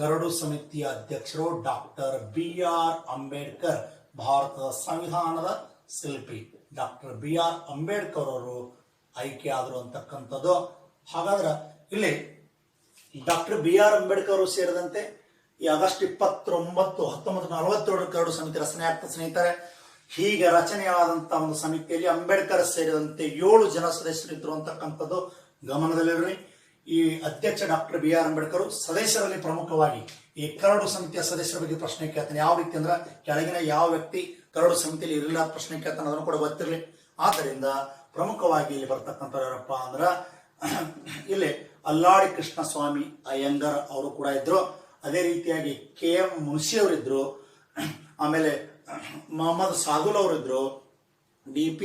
ಕರಡು ಸಮಿತಿಯ ಅಧ್ಯಕ್ಷರು ಡಾಕ್ಟರ್ BR ಅಂಬೇಡ್ಕರ್. ಭಾರತದ ಸಂವಿಧಾನದ ಶಿಲ್ಪಿ ಡಾಕ್ಟರ್ BR ಅಂಬೇಡ್ಕರ್ ಅವರು ಆಯ್ಕೆ ಆದರು ಅಂತಕ್ಕಂಥದ್ದು. ಹಾಗಾದ್ರೆ ಇಲ್ಲಿ ಡಾಕ್ಟರ್ BR ಅಂಬೇಡ್ಕರ್ ಅವರು ಸೇರಿದಂತೆ ಈ ಆಗಸ್ಟ್ 29, 1947 ಕರಡು ಸಮಿತಿ ರಚನೆ ಆಗ್ತದೆ ಸ್ನೇಹಿತರೆ. ಹೀಗೆ ರಚನೆಯಾದಂತಹ ಒಂದು ಸಮಿತಿಯಲ್ಲಿ ಅಂಬೇಡ್ಕರ್ ಸೇರಿದಂತೆ 7 ಜನ ಸದಸ್ಯರಿದ್ರು ಅಂತಕ್ಕಂಥದ್ದು ಗಮನದಲ್ಲಿರಲಿ. ಈ ಅಧ್ಯಕ್ಷ ಡಾಕ್ಟರ್ BR ಅಂಬೇಡ್ಕರ್. ಸದಸ್ಯರಲ್ಲಿ ಪ್ರಮುಖವಾಗಿ ಈ ಕರಡು ಸಮಿತಿಯ ಸದಸ್ಯರ ಬಗ್ಗೆ ಪ್ರಶ್ನೆ ಕೇಳ್ತಾನೆ. ಯಾವ ರೀತಿ ಅಂದ್ರೆ ಕೆಳಗಿನ ಯಾವ ವ್ಯಕ್ತಿ ಕರಡು ಸಮಿತಿಯಲ್ಲಿ ಇರಲಿಲ್ಲ ಪ್ರಶ್ನೆ ಕೇಳ್ತಾನೆ, ಅದನ್ನು ಕೂಡ ಗೊತ್ತಿರಲಿ. ಆದ್ದರಿಂದ ಪ್ರಮುಖವಾಗಿ ಇಲ್ಲಿ ಬರ್ತಕ್ಕಂಥ ಯಾರಪ್ಪ ಅಂದ್ರ ಇಲ್ಲಿ ಅಲ್ಲಾಡಿ ಕೃಷ್ಣಸ್ವಾಮಿ ಅಯ್ಯಂಗರ್ ಅವರು ಕೂಡ ಇದ್ರು. ಅದೇ ರೀತಿಯಾಗಿ KM ಮುನ್ಷಿ ಅವರಿದ್ರು. ಆಮೇಲೆ ಮೊಹಮ್ಮದ್ ಸಾಗುಲ್ ಅವರಿದ್ರು. DP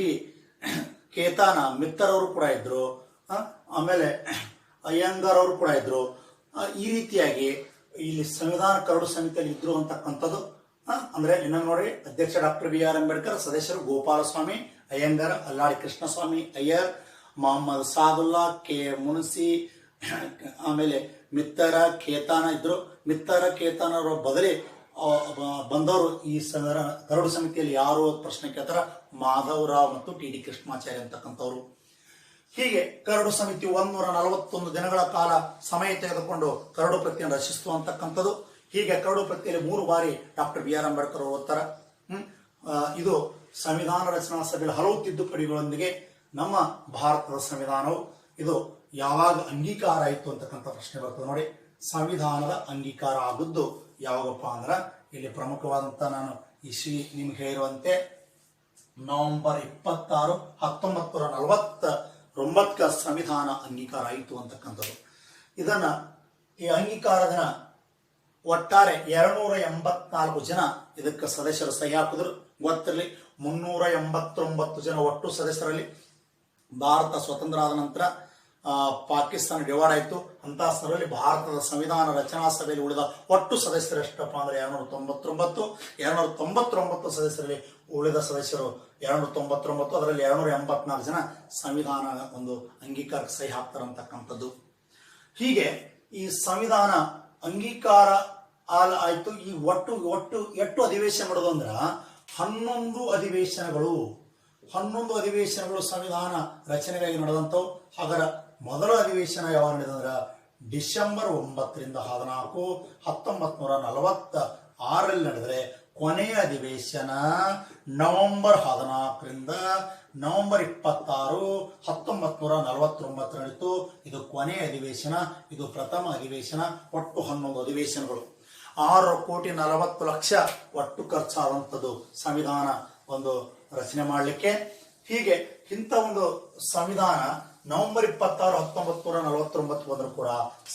ಕೇತಾನ ಮಿತ್ತರ್ ಅವರು ಕೂಡ ಇದ್ರು. ಆಮೇಲೆ ಅಯ್ಯಂಗಾರ್ ಅವರು ಕೂಡ ಇದ್ರು. ಈ ರೀತಿಯಾಗಿ ಇಲ್ಲಿ ಸಂವಿಧಾನ ಕರಡು ಸಮಿತಿಯಲ್ಲಿ ಇದ್ರು ಅಂತಕ್ಕಂಥದ್ದು. ಅಂದ್ರೆ ಇನ್ನೊಂದು ನೋಡಿ, ಅಧ್ಯಕ್ಷ ಡಾಕ್ಟರ್ BR ಅಂಬೇಡ್ಕರ್, ಸದಸ್ಯರು ಗೋಪಾಲಸ್ವಾಮಿ ಅಯ್ಯಂಗಾರ್, ಅಲ್ಲಾಡಿ ಕೃಷ್ಣಸ್ವಾಮಿ ಅಯ್ಯರ್, ಮೊಹಮ್ಮದ್ ಸಾಗುಲ್ಲಾ, KM ಮುನ್ಷಿ, ಆಮೇಲೆ ಮಿತ್ತರ ಖೇತಾನ ಇದ್ರು. ಮಿತ್ತರ ಖೇತಾನ ಅವರ ಬದಲಿ ಬಂದವರು ಈ ಕರಡು ಸಮಿತಿಯಲ್ಲಿ ಯಾರು ಪ್ರಶ್ನೆ ಕೇಳ್ತಾರ ಮಾಧವರಾವ್ ಮತ್ತು TD ಕೃಷ್ಣಾಚಾರ್ಯ ಅಂತಕ್ಕಂಥವ್ರು. ಹೀಗೆ ಕರಡು ಸಮಿತಿ 141 ದಿನಗಳ ಕಾಲ ಸಮಯ ತೆಗೆದುಕೊಂಡು ಕರಡು ಪ್ರತಿಯನ್ನು ರಚಿಸುವಂತಕ್ಕಂಥದ್ದು. ಹೀಗೆ ಕರಡು ಪ್ರತಿಯಲ್ಲಿ 3 ಬಾರಿ ಡಾಕ್ಟರ್ ಬಿ ಆರ್ ಅಂಬೇಡ್ಕರ್ ಓದ್ತಾರ. ಇದು ಸಂವಿಧಾನ ರಚನಾ ಸಭೆಯಲ್ಲಿ ಹಲವು ತಿದ್ದುಪಡಿಗಳೊಂದಿಗೆ ನಮ್ಮ ಭಾರತದ ಸಂವಿಧಾನವು ಇದು ಯಾವಾಗ ಅಂಗೀಕಾರ ಆಯಿತು ಅಂತಕ್ಕಂಥ ಪ್ರಶ್ನೆ ಬರ್ತದೆ ನೋಡಿ. ಸಂವಿಧಾನದ ಅಂಗೀಕಾರ ಆಗುದ್ದು ಯಾವಾಗಪ್ಪ ಅಂದ್ರೆ ಇಲ್ಲಿ ಪ್ರಮುಖವಾದಂತ ನಾನು ಇಸ್ವಿ ನಿಮ್ಗೆ ಹೇಳಿರುವಂತೆ ನವೆಂಬರ್ 26, 1949 ಸಂವಿಧಾನ ಅಂಗೀಕಾರ ಆಯಿತು ಅಂತಕ್ಕಂಥದ್ದು. ಇದನ್ನ ಈ ಅಂಗೀಕಾರ ದಿನ ಒಟ್ಟಾರೆ 284 ಜನ ಇದಕ್ಕೆ ಸದಸ್ಯರು ಸಹಿ ಹಾಕಿದ್ರು. ಗೊತ್ತಿರಲಿ 389 ಜನ ಒಟ್ಟು ಸದಸ್ಯರಲ್ಲಿ ಭಾರತ ಸ್ವತಂತ್ರ ಆದ ನಂತರ ಪಾಕಿಸ್ತಾನ ಡಿವೈಡ್ ಆಯಿತು. ಅಂತಹ ಸ್ಥಳದಲ್ಲಿ ಭಾರತದ ಸಂವಿಧಾನ ರಚನಾ ಸಭೆಯಲ್ಲಿ ಉಳಿದ ಒಟ್ಟು ಸದಸ್ಯರು ಎಷ್ಟಪ್ಪ ಅಂದ್ರೆ 299 ಸದಸ್ಯರಲ್ಲಿ ಉಳಿದ ಸದಸ್ಯರು 299, ಅದರಲ್ಲಿ 284 ಜನ ಸಂವಿಧಾನ ಒಂದು ಅಂಗೀಕಾರಕ್ಕೆ ಸಹಿ ಹಾಕ್ತಾರಂತಕ್ಕಂಥದ್ದು. ಹೀಗೆ ಈ ಸಂವಿಧಾನ ಅಂಗೀಕಾರ ಆಯ್ತು. ಈ ಒಟ್ಟು ಎಷ್ಟು ಅಧಿವೇಶನ ಮಾಡೋದು ಅಂದ್ರ 11 ಅಧಿವೇಶನಗಳು ಸಂವಿಧಾನ ರಚನೆಗಾಗಿ ನಡೆದಂಥವು. ಹಾಗಾದ್ರೆ ಮೊದಲ ಅಧಿವೇಶನ ಯಾವಾಗ ನಡೆದಂದ್ರ ಡಿಸೆಂಬರ್ 9ರಿಂದ 14, 1946 ನಡೆದರೆ ಕೊನೆಯ ಅಧಿವೇಶನ ನವೆಂಬರ್ 14ರಿಂದ ನವೆಂಬರ್ 26, 1949 ನಡೆಯಿತು. ಇದು ಕೊನೆಯ ಅಧಿವೇಶನ, ಇದು ಪ್ರಥಮ ಅಧಿವೇಶನ. ಒಟ್ಟು 11 ಅಧಿವೇಶನಗಳು, 6,40,00,000 ಒಟ್ಟು ಖರ್ಚಾದಂಥದ್ದು ಸಂವಿಧಾನ ಒಂದು ರಚನೆ ಮಾಡಲಿಕ್ಕೆ. ಹೀಗೆ ಇಂಥ ಒಂದು ಸಂವಿಧಾನ ನವೆಂಬರ್ 26, 1949 ಬಂದರೂ ಕೂಡ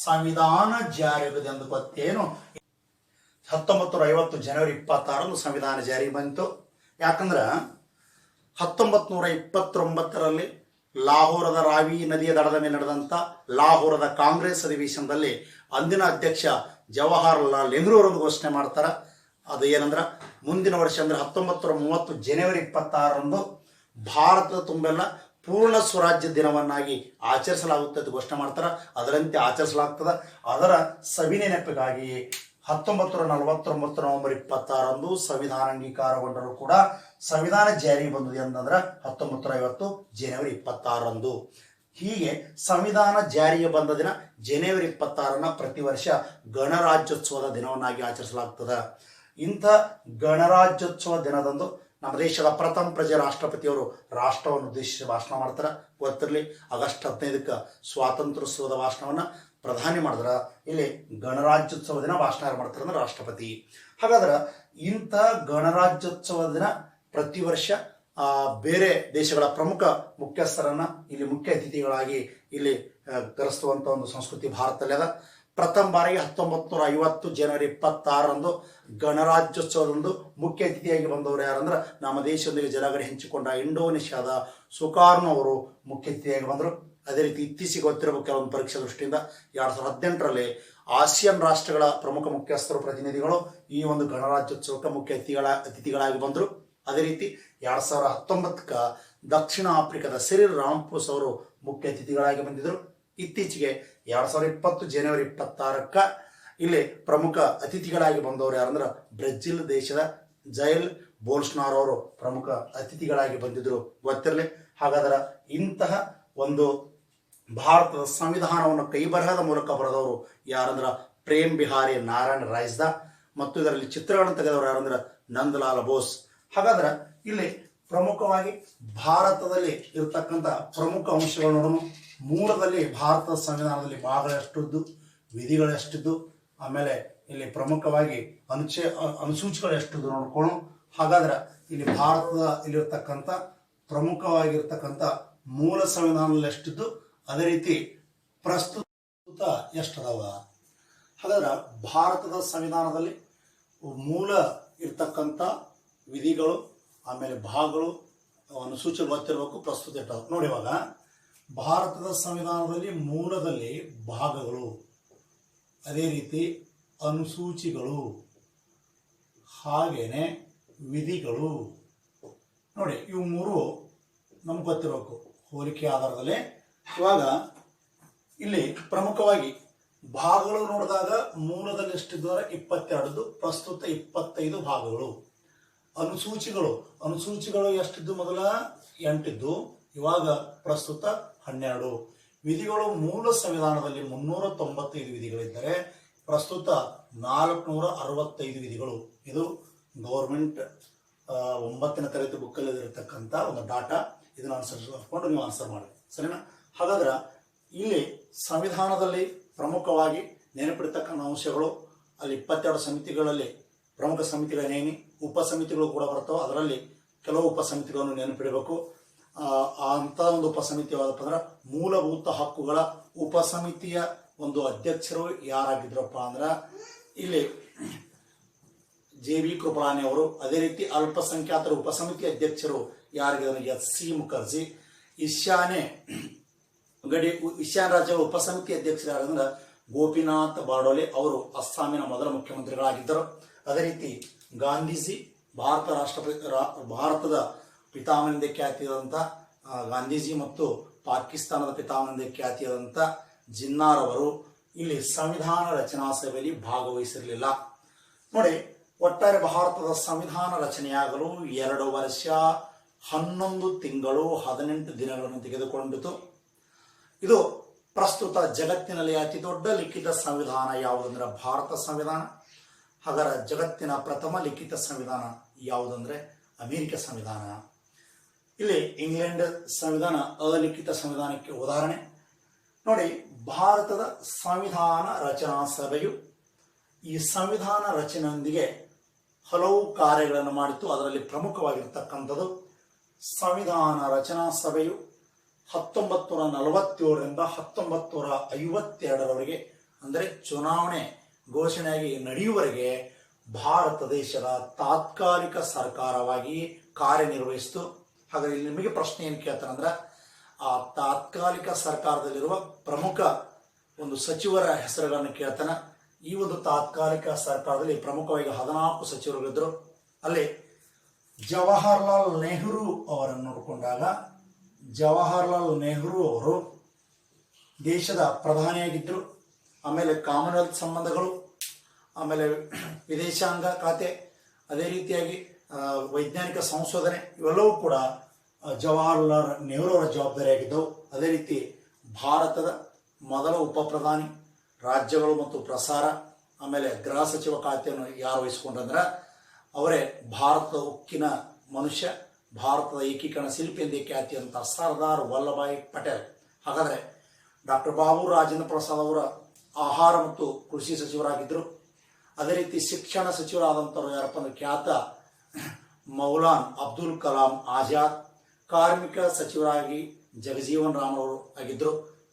ಸಂವಿಧಾನ ಜಾರಿಯಾಗಿದೆ ಎಂದು ಗೊತ್ತೇನು. 1950 ಜನವರಿ 26 ಸಂವಿಧಾನ ಜಾರಿ ಬಂತು. ಯಾಕಂದ್ರ 1929ರಲ್ಲಿ ಲಾಹೋರದ ರಾವಿ ನದಿಯ ದಡದ ಮೇಲೆ ನಡೆದಂತ ಲಾಹೋರದ ಕಾಂಗ್ರೆಸ್ ಅಧಿವೇಶನದಲ್ಲಿ ಅಂದಿನ ಅಧ್ಯಕ್ಷ ಜವಾಹರ್ಲಾಲ್ ನೆಹರು ಅವರೊಂದು ಘೋಷಣೆ ಮಾಡ್ತಾರ. ಅದು ಏನಂದ್ರ ಮುಂದಿನ ವರ್ಷ ಅಂದ್ರೆ 1930 ಜನವರಿ 26ರಂದು ಭಾರತದ ತುಂಬೆಲ್ಲ ಪೂರ್ಣ ಸ್ವರಾಜ್ಯ ದಿನವನ್ನಾಗಿ ಆಚರಿಸಲಾಗುತ್ತೆ ಅಂತ ಘೋಷಣೆ ಮಾಡ್ತಾರ. ಅದರಂತೆ ಆಚರಿಸಲಾಗ್ತದ. ಅದರ ಸವಿನೆನಪಿಗಾಗಿ 1949 ನವೆಂಬರ್ 26ರಂದು ಸಂವಿಧಾನ ಅಂಗೀಕಾರಗೊಂಡರೂ ಕೂಡ ಸಂವಿಧಾನ ಜಾರಿ ಬಂದಿದೆ ಅಂತಂದ್ರೆ 1950 ಜನವರಿ 26ರಂದು. ಹೀಗೆ ಸಂವಿಧಾನ ಜಾರಿಗೆ ಬಂದ ದಿನ ಜನವರಿ 26ನ ಪ್ರತಿ ವರ್ಷ ಗಣರಾಜ್ಯೋತ್ಸವದ ದಿನವನ್ನಾಗಿ ಆಚರಿಸಲಾಗ್ತದೆ. ಇಂಥ ಗಣರಾಜ್ಯೋತ್ಸವ ದಿನದಂದು ನಮ್ಮ ದೇಶದ ಪ್ರಥಮ ಪ್ರಜೆ ರಾಷ್ಟ್ರಪತಿಯವರು ರಾಷ್ಟ್ರವನ್ನು ಉದ್ದೇಶಿಸಿ ಭಾಷಣ ಮಾಡ್ತಾರೆ. ಗೊತ್ತಿರಲಿ, ಆಗಸ್ಟ್ 15ಕ್ಕೆ ಸ್ವಾತಂತ್ರ್ಯೋತ್ಸವದ ಭಾಷಣವನ್ನ ಪ್ರಧಾನಿ ಮಾಡಿದ್ರ, ಇಲ್ಲಿ ಗಣರಾಜ್ಯೋತ್ಸವ ದಿನ ಭಾಷಣ ಯಾರು ಮಾಡ್ತಾರೆ ಅಂದ್ರೆ ರಾಷ್ಟ್ರಪತಿ. ಹಾಗಾದ್ರೆ ಇಂಥ ಗಣರಾಜ್ಯೋತ್ಸವ ದಿನ ಪ್ರತಿ ವರ್ಷ ಬೇರೆ ದೇಶಗಳ ಪ್ರಮುಖ ಮುಖ್ಯಸ್ಥರನ್ನ ಇಲ್ಲಿ ಮುಖ್ಯ ಅತಿಥಿಗಳಾಗಿ ಇಲ್ಲಿ ಕರೆಸುವಂತ ಒಂದು ಸಂಸ್ಕೃತಿ ಭಾರತದಲ್ಲಿ ಅದ. ಪ್ರಥಮ ಬಾರಿಗೆ 1950 ಜನವರಿ 26ರಂದು ಗಣರಾಜ್ಯೋತ್ಸವದಂದು ಮುಖ್ಯ ಅತಿಥಿಯಾಗಿ ಬಂದವರು ಯಾರಂದ್ರೆ ನಮ್ಮ ದೇಶದೊಂದಿಗೆ ಜಲಗಡೆ ಹಂಚಿಕೊಂಡ ಇಂಡೋನೇಷ್ಯಾದ ಸುಕಾರ್ನೋ ಅವರು ಮುಖ್ಯ ಅತಿಥಿಯಾಗಿ ಬಂದರು. ಅದೇ ರೀತಿ ಇತ್ತೀಚೆಗೆ ಗೊತ್ತಿರಬೇಕು ಕೆಲವೊಂದು ಪರೀಕ್ಷೆ ದೃಷ್ಟಿಯಿಂದ 2018ರಲ್ಲಿ ಆಸಿಯಾನ್ ರಾಷ್ಟ್ರಗಳ ಪ್ರಮುಖ ಮುಖ್ಯಸ್ಥರು ಪ್ರತಿನಿಧಿಗಳು ಈ ಒಂದು ಗಣರಾಜ್ಯೋತ್ಸವಕ್ಕೆ ಮುಖ್ಯ ಅತಿಥಿಗಳಾಗಿ ಬಂದರು. ಅದೇ ರೀತಿ 2019ಕ್ಕೆ ದಕ್ಷಿಣ ಆಫ್ರಿಕಾದ ಸಿರಿಲ್ ರಾಮಪೋಸ್ ಅವರು ಮುಖ್ಯ ಅತಿಥಿಗಳಾಗಿ ಬಂದಿದ್ದರು. ಇತ್ತೀಚೆಗೆ 2020 ಜನವರಿ 26ಕ್ಕ ಇಲ್ಲಿ ಪ್ರಮುಖ ಅತಿಥಿಗಳಾಗಿ ಬಂದವರು ಯಾರಂದ್ರೆ ಬ್ರೆಜಿಲ್ ದೇಶದ ಜೈಲ್ ಬೋಲ್ಸ್ನಾರ್ ಅವರು ಪ್ರಮುಖ ಅತಿಥಿಗಳಾಗಿ ಬಂದಿದ್ರು. ಗೊತ್ತಿರಲಿ. ಹಾಗಾದ್ರೆ ಇಂತಹ ಒಂದು ಭಾರತದ ಸಂವಿಧಾನವನ್ನು ಕೈಬರಹದ ಮೂಲಕ ಬರೆದವರು ಯಾರಂದ್ರ ಪ್ರೇಮ್ ಬಿಹಾರಿ ನಾರಾಯಣ್ ರಾಯ್ದ, ಮತ್ತು ಇದರಲ್ಲಿ ಚಿತ್ರಗಳನ್ನು ತೆಗೆದವರು ಯಾರಂದ್ರ ನಂದಲಾಲ್ ಬೋಸ್. ಹಾಗಾದ್ರೆ ಇಲ್ಲಿ ಪ್ರಮುಖವಾಗಿ ಭಾರತದಲ್ಲಿ ಇರತಕ್ಕಂಥ ಪ್ರಮುಖ ಅಂಶಗಳು ನೋಡೋಣ. ಮೂಲದಲ್ಲಿ ಭಾರತದ ಸಂವಿಧಾನದಲ್ಲಿ ಭಾಗಗಳೆಷ್ಟಿದ್ದು, ವಿಧಿಗಳೆಷ್ಟಿದ್ದು, ಆಮೇಲೆ ಇಲ್ಲಿ ಪ್ರಮುಖವಾಗಿ ಅನುಸೂಚಿಗಳು ಎಷ್ಟಿದ್ದು ನೋಡ್ಕೊಳ್ಳೋಣ. ಹಾಗಾದ್ರೆ ಇಲ್ಲಿ ಭಾರತದ ಇಲ್ಲಿರ್ತಕ್ಕಂಥ ಪ್ರಮುಖವಾಗಿರ್ತಕ್ಕಂಥ ಮೂಲ ಸಂವಿಧಾನದಲ್ಲಿ ಎಷ್ಟಿದ್ದು, ಅದೇ ರೀತಿ ಪ್ರಸ್ತುತ ಎಷ್ಟದವ. ಹಾಗಾದ್ರೆ ಭಾರತದ ಸಂವಿಧಾನದಲ್ಲಿ ಮೂಲ ಇರ್ತಕ್ಕಂಥ ವಿಧಿಗಳು, ಆಮೇಲೆ ಭಾಗಗಳು, ಅನುಸೂಚಿಗಳು ಗೊತ್ತಿರಬೇಕು. ಪ್ರಸ್ತುತ ಎಷ್ಟದ ನೋಡಿ. ಇವಾಗ ಭಾರತದ ಸಂವಿಧಾನದಲ್ಲಿ ಮೂಲದಲ್ಲಿ ಭಾಗಗಳು, ಅದೇ ರೀತಿ ಅನುಸೂಚಿಗಳು, ಹಾಗೇನೆ ವಿಧಿಗಳು ನೋಡಿ, ಇವು ಮೂರು ನಮ್ಗೆ ಗೊತ್ತಿರಬೇಕು ಹೋಲಿಕೆ ಆಧಾರದಲ್ಲಿ. ಇವಾಗ ಇಲ್ಲಿ ಪ್ರಮುಖವಾಗಿ ಭಾಗಗಳು ನೋಡಿದಾಗ ಮೂಲದಲ್ಲಿ ಎಷ್ಟಿದ್ದಾರೆ 22, ಪ್ರಸ್ತುತ 25 ಭಾಗಗಳು. ಅನುಸೂಚಿಗಳು ಎಷ್ಟಿದ್ದು, ಮೊದಲ 8 ಇದ್ದು, ಇವಾಗ ಪ್ರಸ್ತುತ 12 ವಿಧಿಗಳು. ಮೂಲ ಸಂವಿಧಾನದಲ್ಲಿ 395 ವಿಧಿಗಳಿದ್ದರೆ ಪ್ರಸ್ತುತ 465 ವಿಧಿಗಳು. ಇದು ಗೌರ್ಮೆಂಟ್ 9ನೇ ತರಗತಿ ಬುಕ್ಕಲ್ಲಿ ಇರತಕ್ಕಂಥ ಒಂದು ಡಾಟಾ. ಇದನ್ನು ಅನುಸರಿಸಿಕೊಂಡು ನೀವು ಆನ್ಸರ್ ಮಾಡಿ, ಸರಿನಾ? ಹಾಗಾದ್ರೆ ಇಲ್ಲಿ ಸಂವಿಧಾನದಲ್ಲಿ ಪ್ರಮುಖವಾಗಿ ನೆನಪಿಡ್ತಕ್ಕಂಥ ಅಂಶಗಳು ಅಲ್ಲಿ 22 ಸಮಿತಿಗಳಲ್ಲಿ ಪ್ರಮುಖ ಸಮಿತಿಗಳೇನೇನಿ, ಉಪಸಮಿತಿಗಳು ಕೂಡ ಬರ್ತವೆ. ಅದರಲ್ಲಿ ಕೆಲವು ಉಪಸಮಿತಿಗಳನ್ನು ನೆನಪಿಡಬೇಕು. ಅಂಥ ಒಂದು ಉಪಸಮಿತಿ ಯಾವುದಪ್ಪ ಅಂದ್ರೆ ಮೂಲಭೂತ ಹಕ್ಕುಗಳ ಉಪಸಮಿತಿಯ ಒಂದು ಅಧ್ಯಕ್ಷರು ಯಾರಾಗಿದ್ರಪ್ಪ ಅಂದ್ರೆ ಇಲ್ಲಿ JB ಕೃಪಲಾನಿ ಅವರು. ಅದೇ ರೀತಿ ಅಲ್ಪಸಂಖ್ಯಾತರ ಉಪಸಮಿತಿ ಅಧ್ಯಕ್ಷರು ಯಾರಿಗಿದ್ದಾರೆ? SC ಮುಖರ್ಜಿ. ಈಶಾನ್ಯ ರಾಜ್ಯಗಳ ಉಪಸಮಿತಿ ಅಧ್ಯಕ್ಷರು ಯಾರಂದ್ರೆ ಗೋಪಿನಾಥ್ ಬಾಡೋಲೆ ಅವರು ಅಸ್ಸಾಮಿನ ಮೊದಲ ಮುಖ್ಯಮಂತ್ರಿಗಳಾಗಿದ್ದರು. ಅದೇ ರೀತಿ ಗಾಂಧೀಜಿ ಭಾರತದ ಪಿತಾಮಹನೆಂದೇ ಖ್ಯಾತಿಯಾದಂಥ ಗಾಂಧೀಜಿ ಮತ್ತು ಪಾಕಿಸ್ತಾನದ ಪಿತಾಮಹನೆಂದೇ ಖ್ಯಾತಿಯಾದಂಥ ಜಿನ್ನಾರ್ ಅವರು ಇಲ್ಲಿ ಸಂವಿಧಾನ ರಚನಾ ಸಭೆಯಲ್ಲಿ ಭಾಗವಹಿಸಿರಲಿಲ್ಲ. ನೋಡಿ, ಒಟ್ಟಾರೆ ಭಾರತದ ಸಂವಿಧಾನ ರಚನೆಯಾಗಲು 2 ವರ್ಷ 11 ತಿಂಗಳು 18 ದಿನಗಳನ್ನು ತೆಗೆದುಕೊಂಡಿತು. ಇದು ಪ್ರಸ್ತುತ ಜಗತ್ತಿನಲ್ಲಿ ಅತಿ ದೊಡ್ಡ ಲಿಖಿತ ಸಂವಿಧಾನ ಯಾವುದಂದ್ರೆ ಭಾರತ ಸಂವಿಧಾನ. ಹಾಗಾದರೆ ಜಗತ್ತಿನ ಪ್ರಥಮ ಲಿಖಿತ ಸಂವಿಧಾನ ಯಾವುದಂದ್ರೆ ಅಮೆರಿಕ ಸಂವಿಧಾನ. ಇಲ್ಲಿ ಇಂಗ್ಲೆಂಡ್ ಸಂವಿಧಾನ ಅಲಿಖಿತ ಸಂವಿಧಾನಕ್ಕೆ ಉದಾಹರಣೆ. ನೋಡಿ, ಭಾರತದ ಸಂವಿಧಾನ ರಚನಾ ಸಭೆಯು ಈ ಸಂವಿಧಾನ ರಚನೆಯೊಂದಿಗೆ ಹಲವು ಕಾರ್ಯಗಳನ್ನು ಮಾಡಿತ್ತು. ಅದರಲ್ಲಿ ಪ್ರಮುಖವಾಗಿರ್ತಕ್ಕಂಥದ್ದು ಸಂವಿಧಾನ ರಚನಾ ಸಭೆಯು 1947ರಿಂದ 1952ರವರೆಗೆ ಅಂದರೆ ಚುನಾವಣೆ ಘೋಷಣೆಯಾಗಿ ನಡೆಯುವವರೆಗೆ ಭಾರತ ದೇಶದ ತಾತ್ಕಾಲಿಕ ಸರ್ಕಾರವಾಗಿ ಕಾರ್ಯನಿರ್ವಹಿಸಿತು. ಹಾಗಾಗಿ ಇಲ್ಲಿ ನಿಮಗೆ ಪ್ರಶ್ನೆ ಏನು ಕೇಳ್ತಾರೆ ಅಂದ್ರೆ ಆ ತಾತ್ಕಾಲಿಕ ಸರ್ಕಾರದಲ್ಲಿರುವ ಪ್ರಮುಖ ಒಂದು ಸಚಿವರ ಹೆಸರುಗಳನ್ನು ಕೇಳ್ತಾನೆ. ಈ ಒಂದು ತಾತ್ಕಾಲಿಕ ಸರ್ಕಾರದಲ್ಲಿ ಪ್ರಮುಖವಾಗಿ 14 ಸಚಿವರುಗಳಿದ್ದರು. ಅಲ್ಲಿ ಜವಾಹರ್ಲಾಲ್ ನೆಹರು ಅವರನ್ನು ನೋಡಿಕೊಂಡಾಗ ಜವಾಹರ್ಲಾಲ್ ನೆಹರು ಅವರು ದೇಶದ ಪ್ರಧಾನಿಯಾಗಿದ್ದರು. ಆಮೇಲೆ ಕಾಮನ್ವೆಲ್ತ್ ಸಂಬಂಧಗಳು, ಆಮೇಲೆ ವಿದೇಶಾಂಗ ಖಾತೆ, ಅದೇ ರೀತಿಯಾಗಿ ವೈಜ್ಞಾನಿಕ ಸಂಶೋಧನೆ ಇವೆಲ್ಲವೂ ಕೂಡ ಜವಾಹರ್ಲಾಲ್ ನೆಹರು ಅವರ ಜವಾಬ್ದಾರಿಯಾಗಿದ್ದವು. ಅದೇ ರೀತಿ ಭಾರತದ ಮೊದಲ ಉಪ ಪ್ರಧಾನಿ, ರಾಜ್ಯಗಳು ಮತ್ತು ಪ್ರಸಾರ, ಆಮೇಲೆ ಗೃಹ ಸಚಿವ ಖಾತೆಯನ್ನು ಯಾರು ವಹಿಸಿಕೊಂಡ್ರಂದ್ರೆ ಅವರೇ ಭಾರತದ ಉಕ್ಕಿನ ಮನುಷ್ಯ, ಭಾರತದ ಏಕೀಕರಣ ಶಿಲ್ಪಿ ಎಂದೇ ಖ್ಯಾತಿಯಂಥ ಸರ್ದಾರ್ ವಲ್ಲಭಾಯ್ ಪಟೇಲ್. ಹಾಗಾದರೆ ಡಾಕ್ಟರ್ ಬಾಬು ರಾಜೇಂದ್ರ ಪ್ರಸಾದ್ ಅವರ ಆಹಾರ ಮತ್ತು ಕೃಷಿ ಸಚಿವರಾಗಿದ್ದರು. ಅದೇ ರೀತಿ ಶಿಕ್ಷಣ ಸಚಿವರಾದಂಥವ್ರು ಯಾರಪ್ಪ ಅಂದ್ರೆ ಖ್ಯಾತ ಮೌಲಾನ್ ಅಬ್ದುಲ್ ಕಲಾಂ ಆಜಾದ್. ಕಾರ್ಮಿಕ ಸಚಿವರಾಗಿ ಜಗಜೀವನ್ ರಾಮ್ ಅವರು ಆಗಿದ್ದರು.